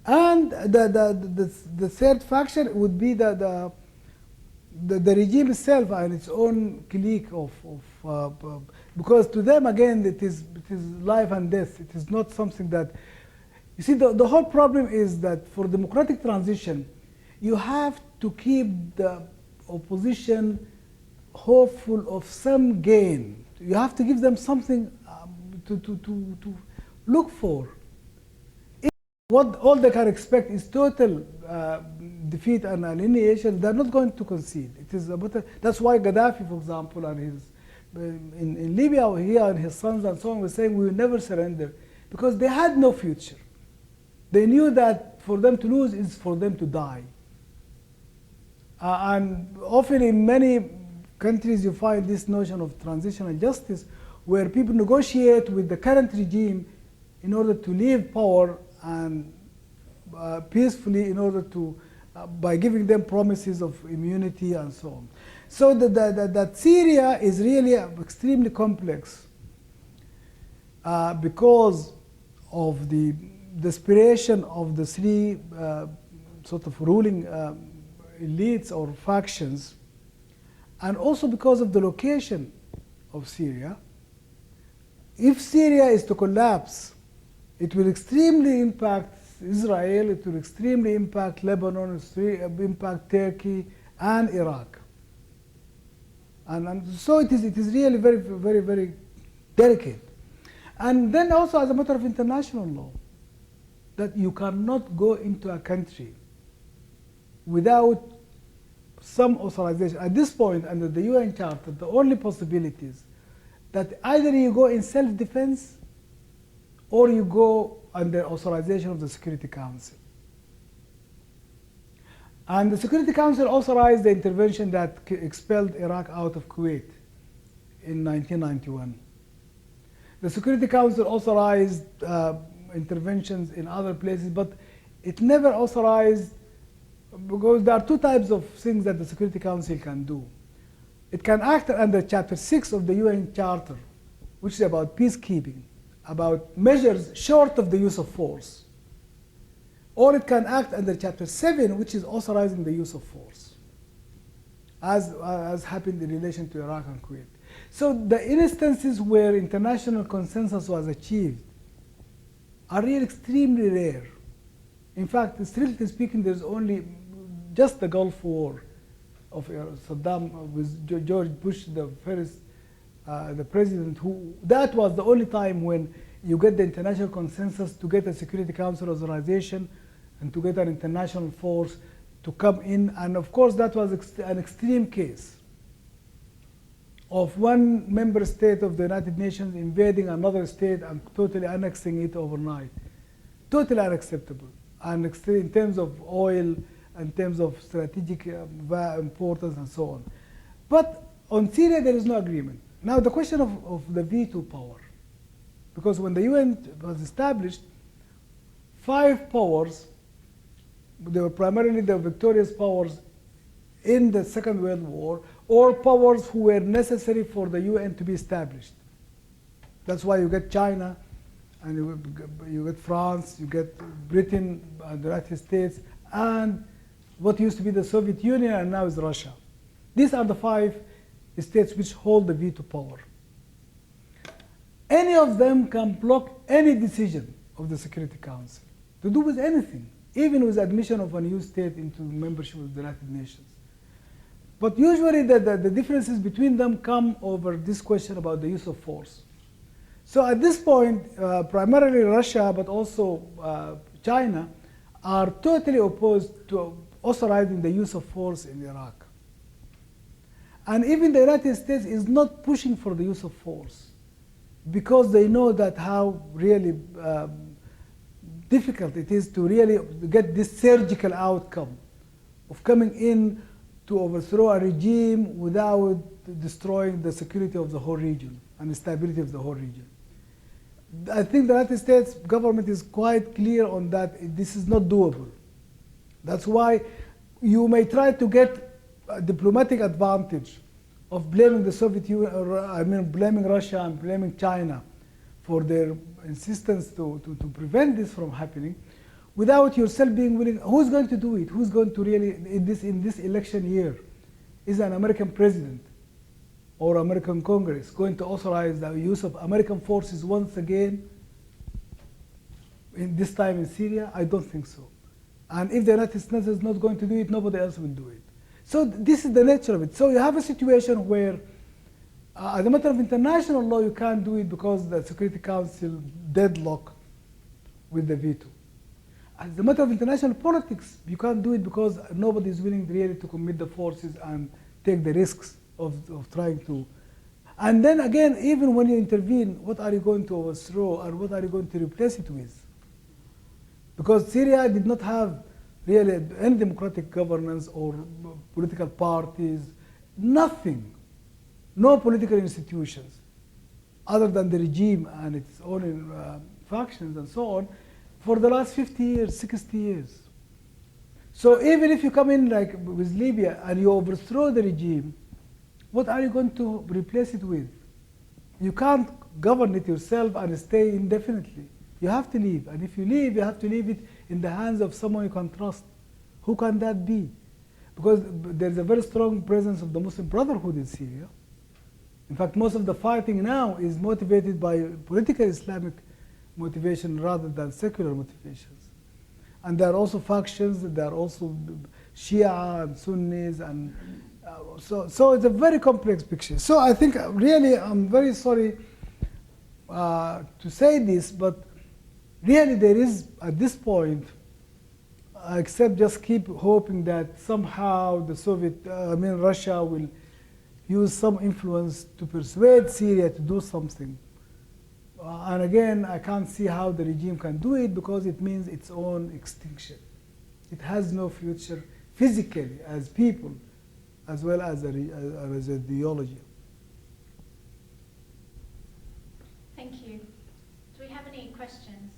And the third factor would be the regime itself and its own clique of because to them again it is life and death. It is not something that, you see, the whole problem is that for democratic transition you have to keep the opposition hopeful of some gain. You have to give them something to look for. If what all they can expect is total defeat and annihilation, they're not going to concede. It is that's why Gaddafi, for example, and his in Libya, here and his sons and so on were saying we will never surrender, because they had no future. They knew that for them to lose is for them to die. And often in many countries you find this notion of transitional justice, where people negotiate with the current regime in order to leave power and peacefully, in order to by giving them promises of immunity and so on. So that Syria is really extremely complex because of the desperation of the three sort of ruling elites or factions, and also because of the location of Syria. If Syria is to collapse, it will extremely impact Israel, it will extremely impact Lebanon, it will impact Turkey and Iraq. And so it is really very, very, very delicate. And then also as a matter of international law, that you cannot go into a country without some authorization. At this point, under the UN Charter, the only possibilities that either you go in self-defense or you go under authorization of the Security Council. And the Security Council authorized the intervention that expelled Iraq out of Kuwait in 1991. The Security Council authorized interventions in other places, but it never authorized, because there are two types of things that the Security Council can do. It can act under Chapter 6 of the UN Charter, which is about peacekeeping, about measures short of the use of force. Or it can act under Chapter 7, which is authorizing the use of force, as happened in relation to Iraq and Kuwait. So the instances where international consensus was achieved are really extremely rare. In fact, strictly speaking, there's only just the Gulf War of Saddam with George Bush, the first, the president, who, that was the only time when you get the international consensus to get a Security Council authorization and to get an international force to come in. And of course, that was an extreme case of one member state of the United Nations invading another state and totally annexing it overnight. Totally unacceptable. And in terms of oil, in terms of strategic importance and so on. But on Syria, there is no agreement. Now, the question of the veto power, because when the UN was established, 5 powers, they were primarily the victorious powers in the Second World War, or powers who were necessary for the UN to be established. That's why you get China, and you get France, you get Britain, and the United States, and what used to be the Soviet Union and now is Russia. These are the 5 states which hold the veto power. Any of them can block any decision of the Security Council to do with anything, even with admission of a new state into membership of the United Nations. But usually the differences between them come over this question about the use of force. So at this point, primarily Russia, but also China, are totally opposed to authorizing the use of force in Iraq. And even the United States is not pushing for the use of force, because they know that how really difficult it is to really get this surgical outcome of coming in to overthrow a regime without destroying the security of the whole region and the stability of the whole region. I think the United States government is quite clear on that. This is not doable. That's why you may try to get a diplomatic advantage of blaming the Soviet Union, or I mean blaming Russia and blaming China for their insistence to prevent this from happening, without yourself being willing. Who's going to do it? Who's going to really, in this election year, is an American president or American Congress going to authorize the use of American forces once again, in this time in Syria? I don't think so. And if the United States is not going to do it, nobody else will do it. So this is the nature of it. So you have a situation where, as a matter of international law, you can't do it because the Security Council deadlock with the veto. As a matter of international politics, you can't do it because nobody is willing really to commit the forces and take the risks of trying to. And then again, even when you intervene, what are you going to overthrow and what are you going to replace it with? Because Syria did not have really any democratic governance or political parties, nothing, no political institutions, other than the regime and its own factions and so on, for the last 50 years, 60 years. So even if you come in like with Libya and you overthrow the regime, what are you going to replace it with? You can't govern it yourself and stay indefinitely. You have to leave, and if you leave, you have to leave it in the hands of someone you can trust. Who can that be? Because there's a very strong presence of the Muslim Brotherhood in Syria. In fact, most of the fighting now is motivated by political Islamic motivation rather than secular motivations. And there are also factions, there are also Shia and Sunnis, and so it's a very complex picture. So I think really, I'm very sorry to say this, but really there is, at this point, except just keep hoping that somehow the Russia will use some influence to persuade Syria to do something. And again, I can't see how the regime can do it because it means its own extinction. It has no future physically as people, as well as as ideology. Thank you. Do we have any questions?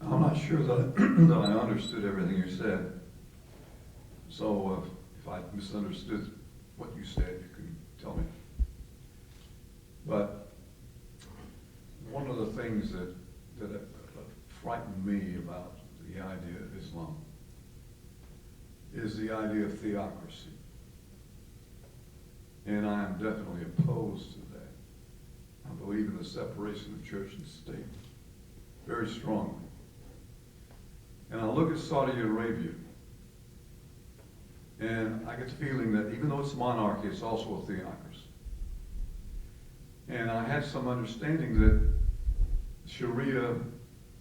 I'm not sure that, that I understood everything you said. So if I misunderstood what you said, you can tell me. But one of the things that frightened me about the idea of Islam is the idea of theocracy. And I am definitely opposed to that. I believe in the separation of church and state very strongly. And I look at Saudi Arabia, and I get the feeling that even though it's monarchy, it's also a theocracy. And I had some understanding that Sharia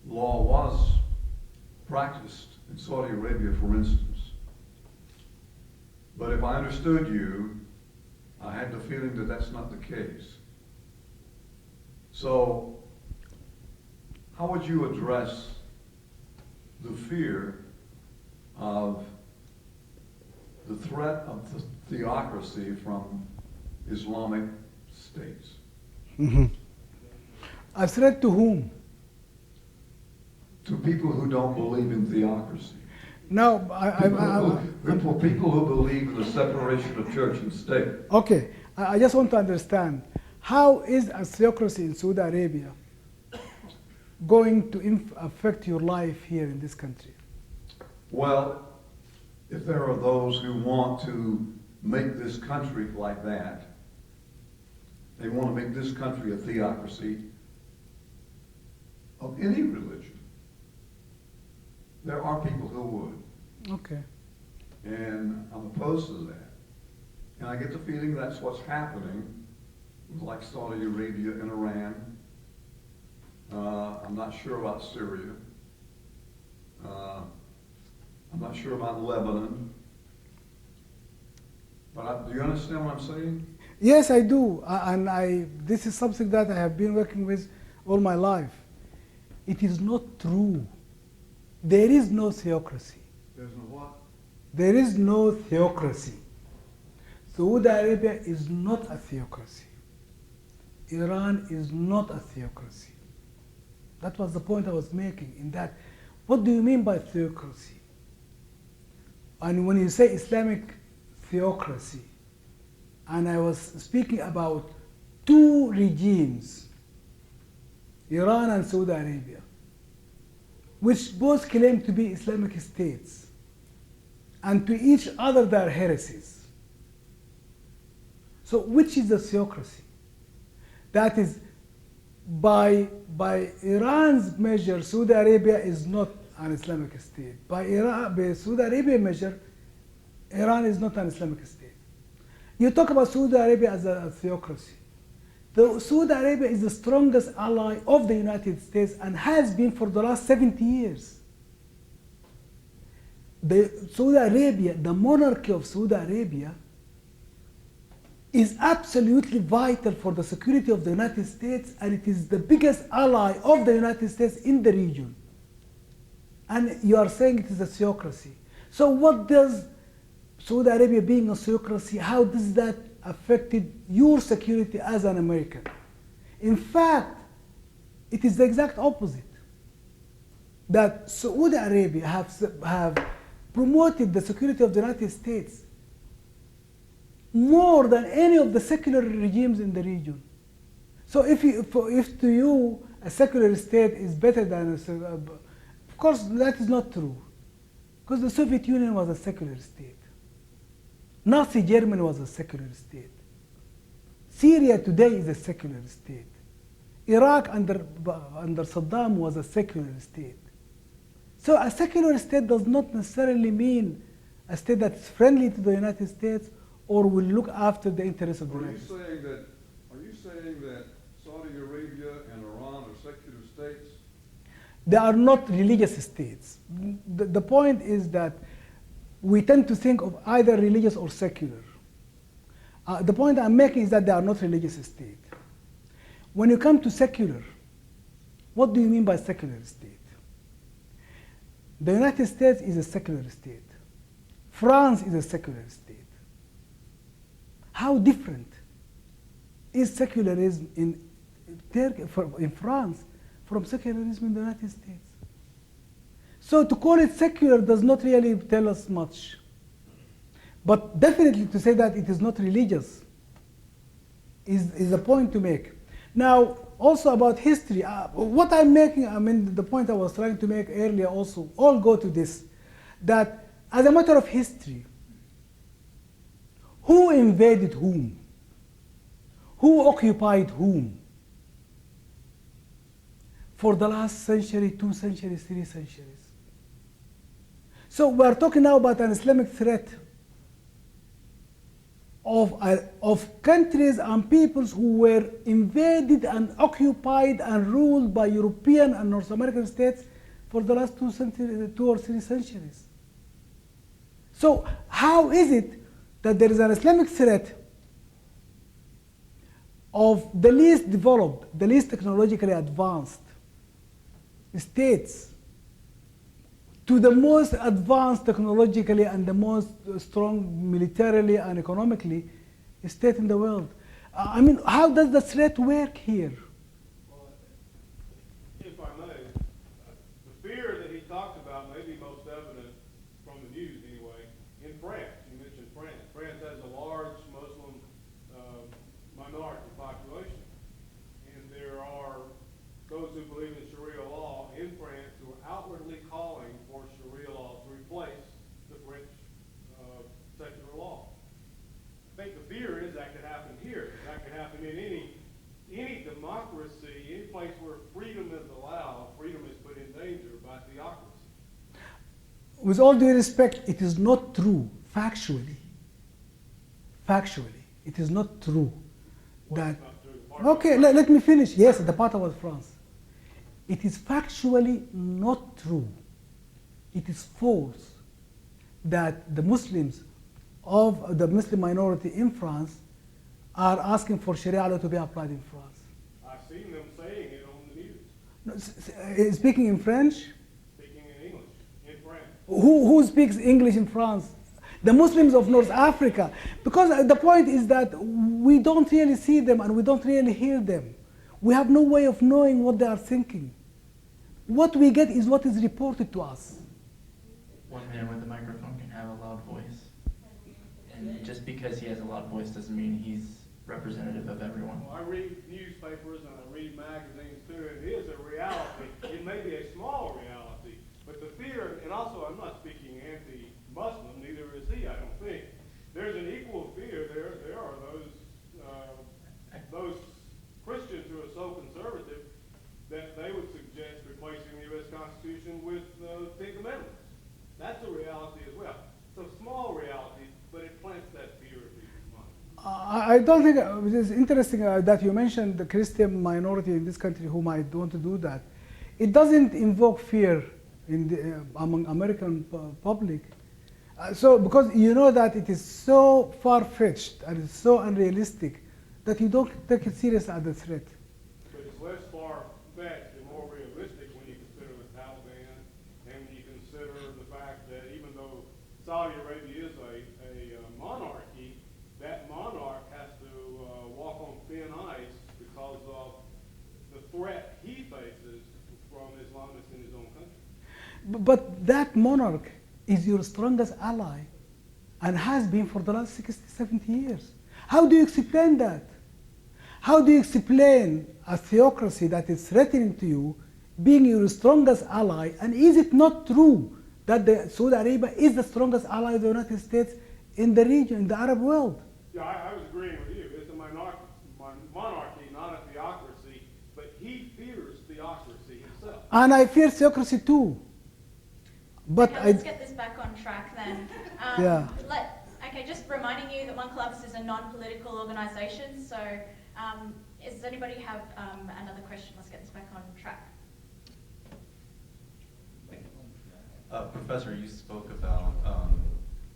law was practiced in Saudi Arabia, for instance. But if I understood you, I had the feeling that that's not the case. So, how would you address the fear of the threat of the theocracy from Islamic states? Mm-hmm. A threat to whom? To people who don't believe in theocracy. No, For people who believe in the separation of church and state. Okay, I just want to understand, how is a theocracy in Saudi Arabia going to affect your life here in this country? Well, if there are those who want to make this country like that, they want to make this country a theocracy of any religion. There are people who would. Okay. And I'm opposed to that. And I get the feeling that's what's happening, like Saudi Arabia and Iran. I'm not sure about Syria. I'm not sure about Lebanon. But do you understand what I'm saying? Yes, I do. This is something that I have been working with all my life. It is not true. There is no theocracy. There's no what? There is no theocracy. Saudi Arabia is not a theocracy. Iran is not a theocracy. That was the point I was making, in that What do you mean by theocracy? And when you say Islamic theocracy, and I was speaking about two regimes, Iran and Saudi Arabia, which both claim to be Islamic states, and to each other they are heresies. So which is the theocracy? That is, by Iran's measure, Saudi Arabia is not an Islamic state. By Saudi Arabia measure, Iran is not an Islamic state. You talk about Saudi Arabia as a theocracy. Saudi Arabia is the strongest ally of the United States and has been for the last 70 years. Saudi Arabia, the monarchy of Saudi Arabia, is absolutely vital for the security of the United States, and it is the biggest ally of the United States in the region. And you are saying it is a theocracy. So what does Saudi Arabia being a theocracy, how does that affect your security as an American? In fact, it is the exact opposite. That Saudi Arabia have promoted the security of the United States more than any of the secular regimes in the region. So if to you a secular state is better than of course that is not true, because the Soviet Union was a secular state. Nazi Germany was a secular state. Syria today is a secular state. Iraq under Saddam was a secular state. So a secular state does not necessarily mean a state that's friendly to the United States or will look after the interests of the United States. Are you saying that Saudi Arabia and Iran are secular states? They are not religious states. The point is that we tend to think of either religious or secular. The point I'm making is that they are not religious states. When you come to secular, what do you mean by secular state? The United States is a secular state. France is a secular state. How different is secularism in France from secularism in the United States? So to call it secular does not really tell us much. But definitely to say that it is not religious is a point to make. Now, also about history, what I'm making, I mean, the point I was trying to make earlier also, all go to this, that as a matter of history, who invaded whom? Who occupied whom? For the last century, 2 centuries, 3 centuries. So we're talking now about an Islamic threat of countries and peoples who were invaded and occupied and ruled by European and North American states for the last 2 or 3 centuries. So how is it that there is an Islamic threat of the least developed, the least technologically advanced states to the most advanced technologically and the most strong militarily and economically state in the world? I mean, how does the threat work here? Well, if I may, the fear that he talks about may be most evident from the news anyway. In France, you mentioned France. France has a large Muslim minority population, and there are those who believe in Sharia law in France who are outwardly calling for Sharia law to replace the French secular law. I think the fear is that could happen here. That could happen in any democracy, any place where freedom is allowed, freedom is put in danger by theocracy. With all due respect, it is not true, factually. Factually, it is not true that. Okay, let me finish. Yes, the part about France. It is factually not true. It is false that the Muslims of the Muslim minority in France are asking for Sharia law to be applied in France. I've seen them saying it on the news. No, speaking in French? Speaking in English, in France. Who speaks English in France? The Muslims of North Africa. Because the point is that we don't really see them and we don't really hear them. We have no way of knowing what they are thinking. What we get is what is reported to us. One man with a microphone can have a loud voice. And just because he has a loud voice doesn't mean he's representative of everyone. Well, I read newspapers and I read magazines too, and it is a reality. It may be a small reality, but the fear, and also I'm not speaking anti-Muslim, neither is he, I don't think. There's an equal fear. There are those Christians who are so conservative that they would suggest replacing the U.S. Constitution with the 10th Amendment. That's a reality as well. It's a small reality, but it plants that fear in people's minds. I don't think it is interesting that you mentioned the Christian minority in this country who might want to do that. It doesn't invoke fear in the, among American public. So because you know that it is so far-fetched and it's so unrealistic that you don't take it seriously as a threat. But it's less far-fetched and more realistic when you consider the Taliban and when you consider the fact that even though Saudi Arabia is a monarchy, that monarch has to walk on thin ice because of the threat he faces from Islamists in his own country. But that monarch is your strongest ally and has been for the last 60, 70 years. How do you explain that? How do you explain a theocracy that is threatening to you being your strongest ally? And is it not true that Saudi Arabia is the strongest ally of the United States in the region, in the Arab world? Yeah, I was agreeing with you. It's a monarchy, not a theocracy, but he fears theocracy himself. And I fear theocracy too. But Okay, let's get this back on track then. Yeah. Okay, just reminding you that One Columbus is a non-political organisation, so does anybody have another question? Let's get this back on track. Professor, you spoke about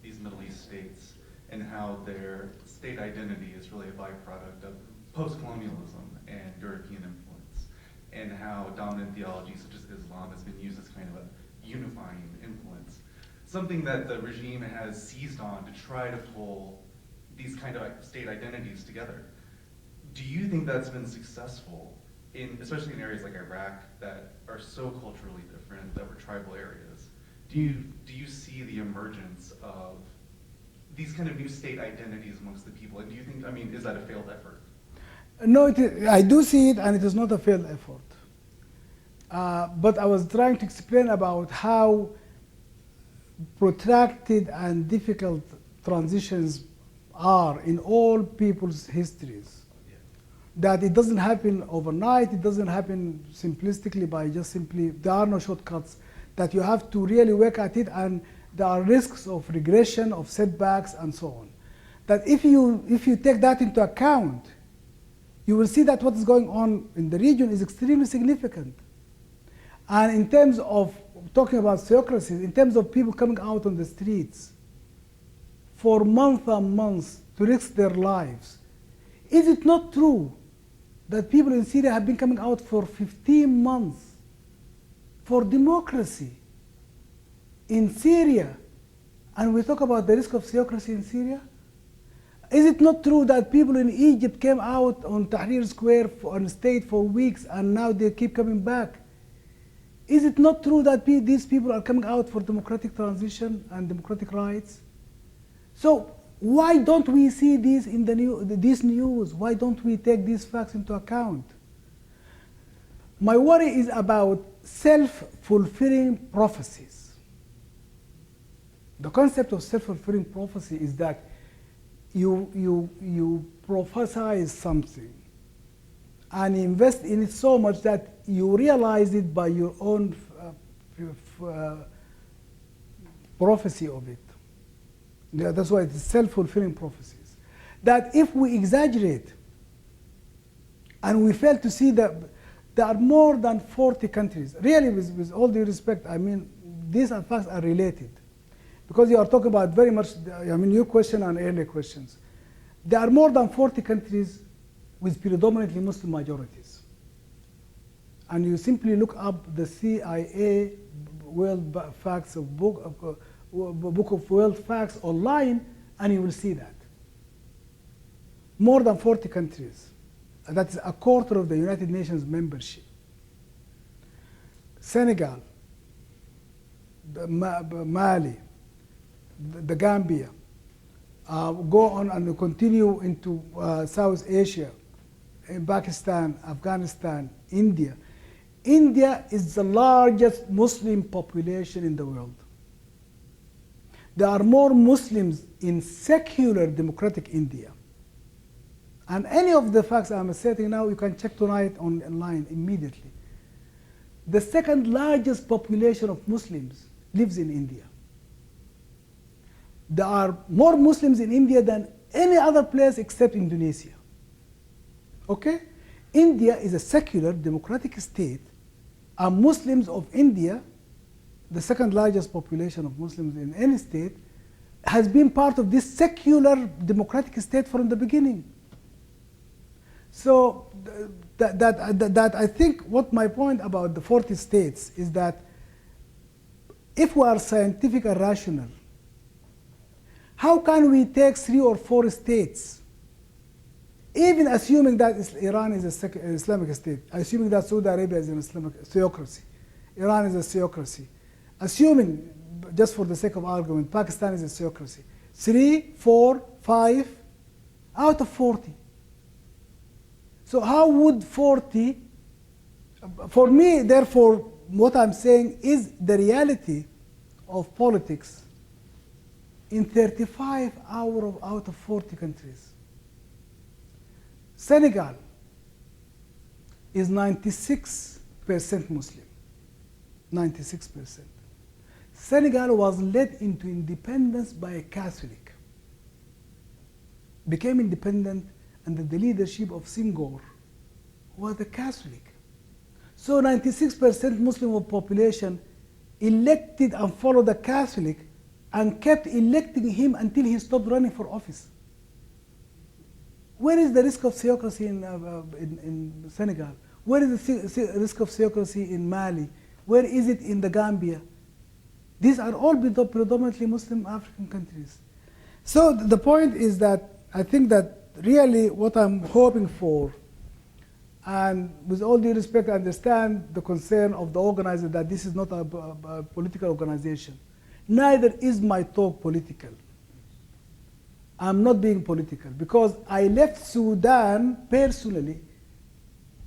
these Middle East states and how their state identity is really a byproduct of post-colonialism and European influence, and how dominant theology such as Islam has been used as kind of a unifying influence. Something that the regime has seized on to try to pull these kind of state identities together. Do you think that's been successful, especially in areas like Iraq that are so culturally different, that were tribal areas? Do you see the emergence of these kind of new state identities amongst the people? And do you think, is that a failed effort? no, I do see it, and it is not a failed effort. But I was trying to explain about how protracted and difficult transitions are in all people's histories. That it doesn't happen overnight, it doesn't happen simplistically by just simply, there are no shortcuts, that you have to really work at it, and there are risks of regression, of setbacks, and so on. That if you take that into account, you will see that what is going on in the region is extremely significant. And in terms of talking about theocracies, in terms of people coming out on the streets for months and months to risk their lives, is it not true that people in Syria have been coming out for 15 months for democracy in Syria? And we talk about the risk of theocracy in Syria? Is it not true that people in Egypt came out on Tahrir Square and stayed for weeks and now they keep coming back? Is it not true that these people are coming out for democratic transition and democratic rights? So why don't we see this in this news? Why don't we take these facts into account? My worry is about self-fulfilling prophecies. The concept of self-fulfilling prophecy is that you prophesize something and invest in it so much that you realize it by your own prophecy of it. Yeah, that's why it's self-fulfilling prophecies. That if we exaggerate and we fail to see that there are more than 40 countries, really with all due respect, these facts are related. Because you are talking about very much, your question and earlier questions. There are more than 40 countries with predominantly Muslim majorities. And you simply look up the CIA World Facts Book of World Facts online, and you will see that. More than 40 countries. That's a quarter of the United Nations membership. Senegal, Mali, the Gambia, go on and continue into South Asia, in Pakistan, Afghanistan, India. India is the largest Muslim population in the world. There are more Muslims in secular democratic India. And any of the facts I'm stating now, you can check tonight online immediately. The second largest population of Muslims lives in India. There are more Muslims in India than any other place except Indonesia. Okay? India is a secular democratic state, and Muslims of India, the second largest population of Muslims in any state, has been part of this secular democratic state from the beginning. So that I think what my point about the 40 states is that if we are scientific and rational, how can we take 3 or 4 states, even assuming that Iran is an Islamic state, assuming that Saudi Arabia is an Islamic theocracy, Iran is a theocracy, assuming, just for the sake of argument, Pakistan is a theocracy, 3, 4, 5 out of 40. So how would 40, for me, therefore, what I'm saying is the reality of politics in 35 out of 40 countries. Senegal is 96% Muslim, 96%. Senegal was led into independence by a Catholic, became independent under the leadership of Senghor, who was a Catholic. So 96% Muslim of population elected and followed the Catholic and kept electing him until he stopped running for office. Where is the risk of theocracy in Senegal? Where is the risk of theocracy in Mali? Where is it in the Gambia? These are all predominantly Muslim African countries. So the point is that I think that really what I'm hoping for, and with all due respect, I understand the concern of the organizer that this is not a political organization. Neither is my talk political. I'm not being political because I left Sudan personally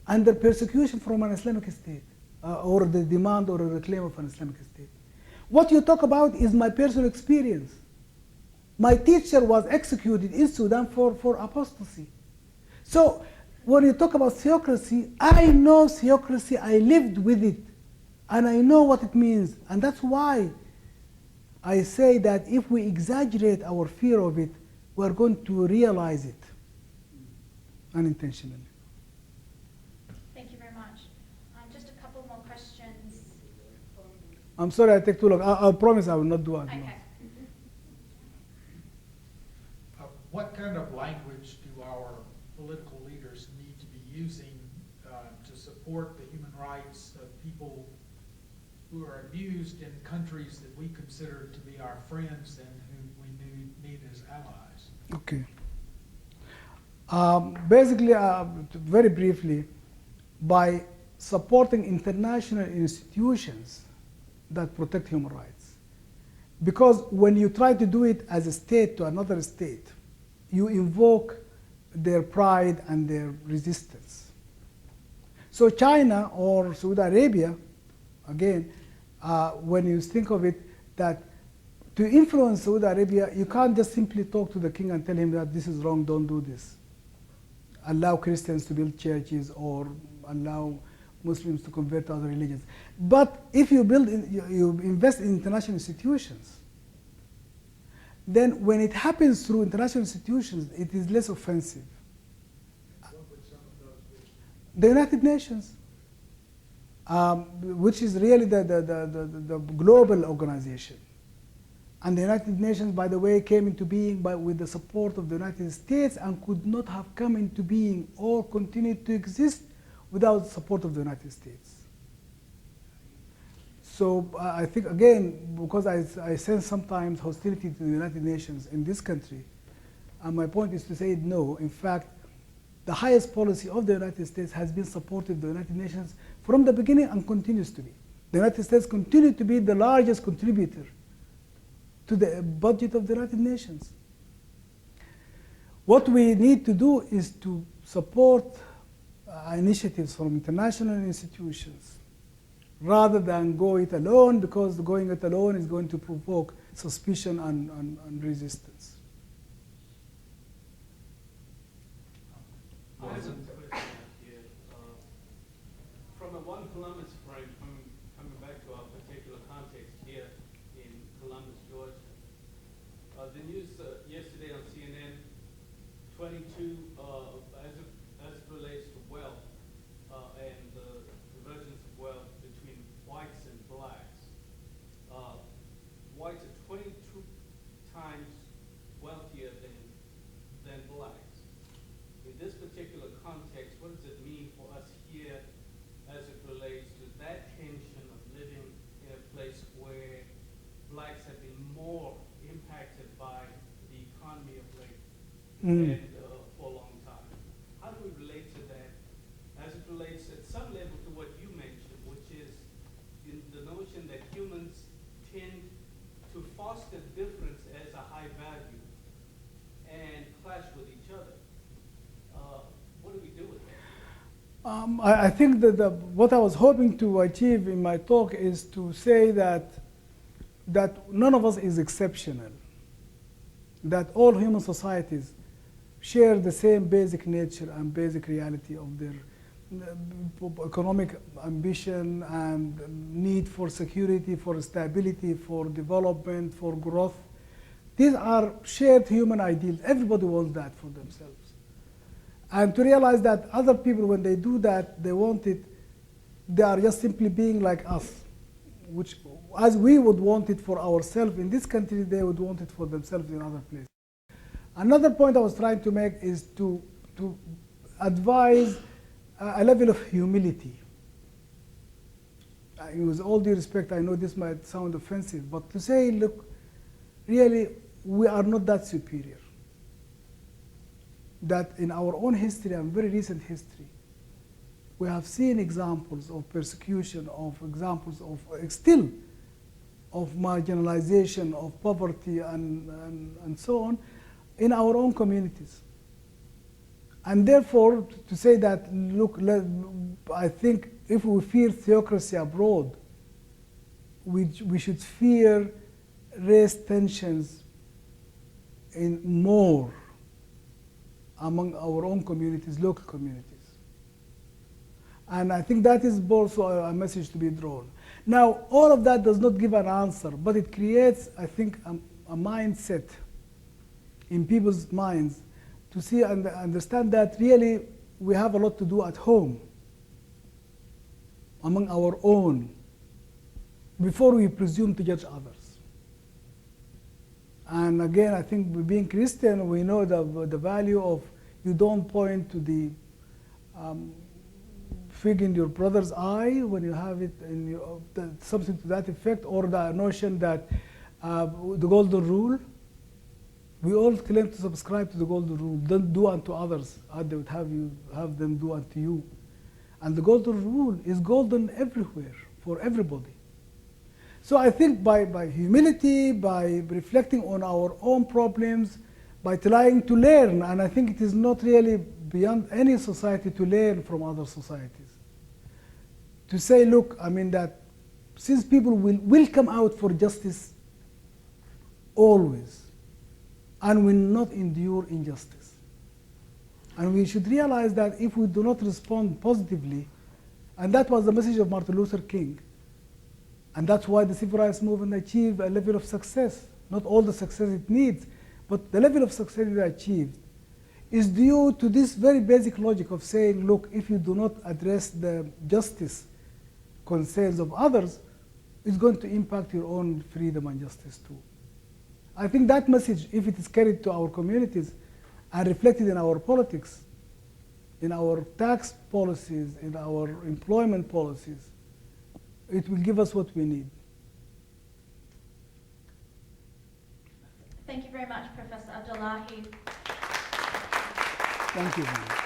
under persecution from an Islamic state or the demand or a claim of an Islamic state. What you talk about is my personal experience. My teacher was executed in Sudan for apostasy. So when you talk about theocracy, I know theocracy, I lived with it, and I know what it means. And that's why I say that if we exaggerate our fear of it, we're going to realize it unintentionally. Thank you very much. Just a couple more questions. I'm sorry I take too long. I promise I will not do it. Okay. What kind of language do our political leaders need to be using to support the human rights of people who are abused in countries that we consider to be our friends and who we need as allies? Okay. Basically, very briefly, by supporting international institutions that protect human rights. Because when you try to do it as a state to another state, you invoke their pride and their resistance. So China or Saudi Arabia, again, when you think of it, that to influence Saudi Arabia, you can't just simply talk to the king and tell him that this is wrong, don't do this. Allow Christians to build churches or allow Muslims to convert to other religions. But if you you invest in international institutions, then when it happens through international institutions, it is less offensive. What would some of those be? The United Nations, which is really the global organization. And the United Nations, by the way, came into being with the support of the United States and could not have come into being or continued to exist without the support of the United States. So I think, again, because I sense sometimes hostility to the United Nations in this country, and my point is to say no. In fact, the highest policy of the United States has been supportive of the United Nations from the beginning and continues to be. The United States continues to be the largest contributor to the budget of the United Nations. What we need to do is to support initiatives from international institutions rather than go it alone, because going it alone is going to provoke suspicion and resistance. I have a question here. From a one Columbus frame, coming back to our particular context here in Columbus, Georgia. The news yesterday on CNN, 22, as it relates to wealth and the divergence of wealth between whites and blacks. Whites are 22 times wealthier than blacks. In this particular context, what does it mean for us here as it relates to that tension of living in a place where blacks have been more impacted by the economy of late and for a long time? How do we relate to that as it relates at some level to what you mentioned, which is the notion that humans tend to foster difference as a high value and clash with each other? What do we do with that? I think that what I was hoping to achieve in my talk is to say that none of us is exceptional, that all human societies share the same basic nature and basic reality of their economic ambition and need for security, for stability, for development, for growth. These are shared human ideals. Everybody wants that for themselves. And to realize that other people, when they do that, they want it, they are just simply being like us, which, as we would want it for ourselves in this country, they would want it for themselves in other places. Another point I was trying to make is to advise a level of humility. With all due respect, I know this might sound offensive, but to say, look, really, we are not that superior. That in our own history and very recent history, we have seen examples of persecution, of examples of still of marginalization, of poverty, and so on in our own communities. And therefore, to say that, look, I think if we fear theocracy abroad, we should fear race tensions in more among our own communities, local communities. And I think that is also a message to be drawn. Now, all of that does not give an answer, but it creates, I think, a mindset in people's minds to see and understand that really we have a lot to do at home, among our own, before we presume to judge others. And again, I think being Christian, we know the value of you don't point to the fig in your brother's eye when you have it in your, something to that effect, or the notion that the golden rule. We all claim to subscribe to the golden rule. Don't do unto others as they would have them do unto you. And the golden rule is golden everywhere, for everybody. So I think by humility, by reflecting on our own problems, by trying to learn, and I think it is not really beyond any society to learn from other societies. To say, look, I mean that since people will come out for justice always, and will not endure injustice. And we should realize that if we do not respond positively, and that was the message of Martin Luther King, and that's why the civil rights movement achieved a level of success, not all the success it needs, but the level of success it achieved is due to this very basic logic of saying, look, if you do not address the justice concerns of others, it's going to impact your own freedom and justice too. I think that message, if it is carried to our communities and reflected in our politics, in our tax policies, in our employment policies, it will give us what we need. Thank you very much, Professor Abdullahi. Thank you.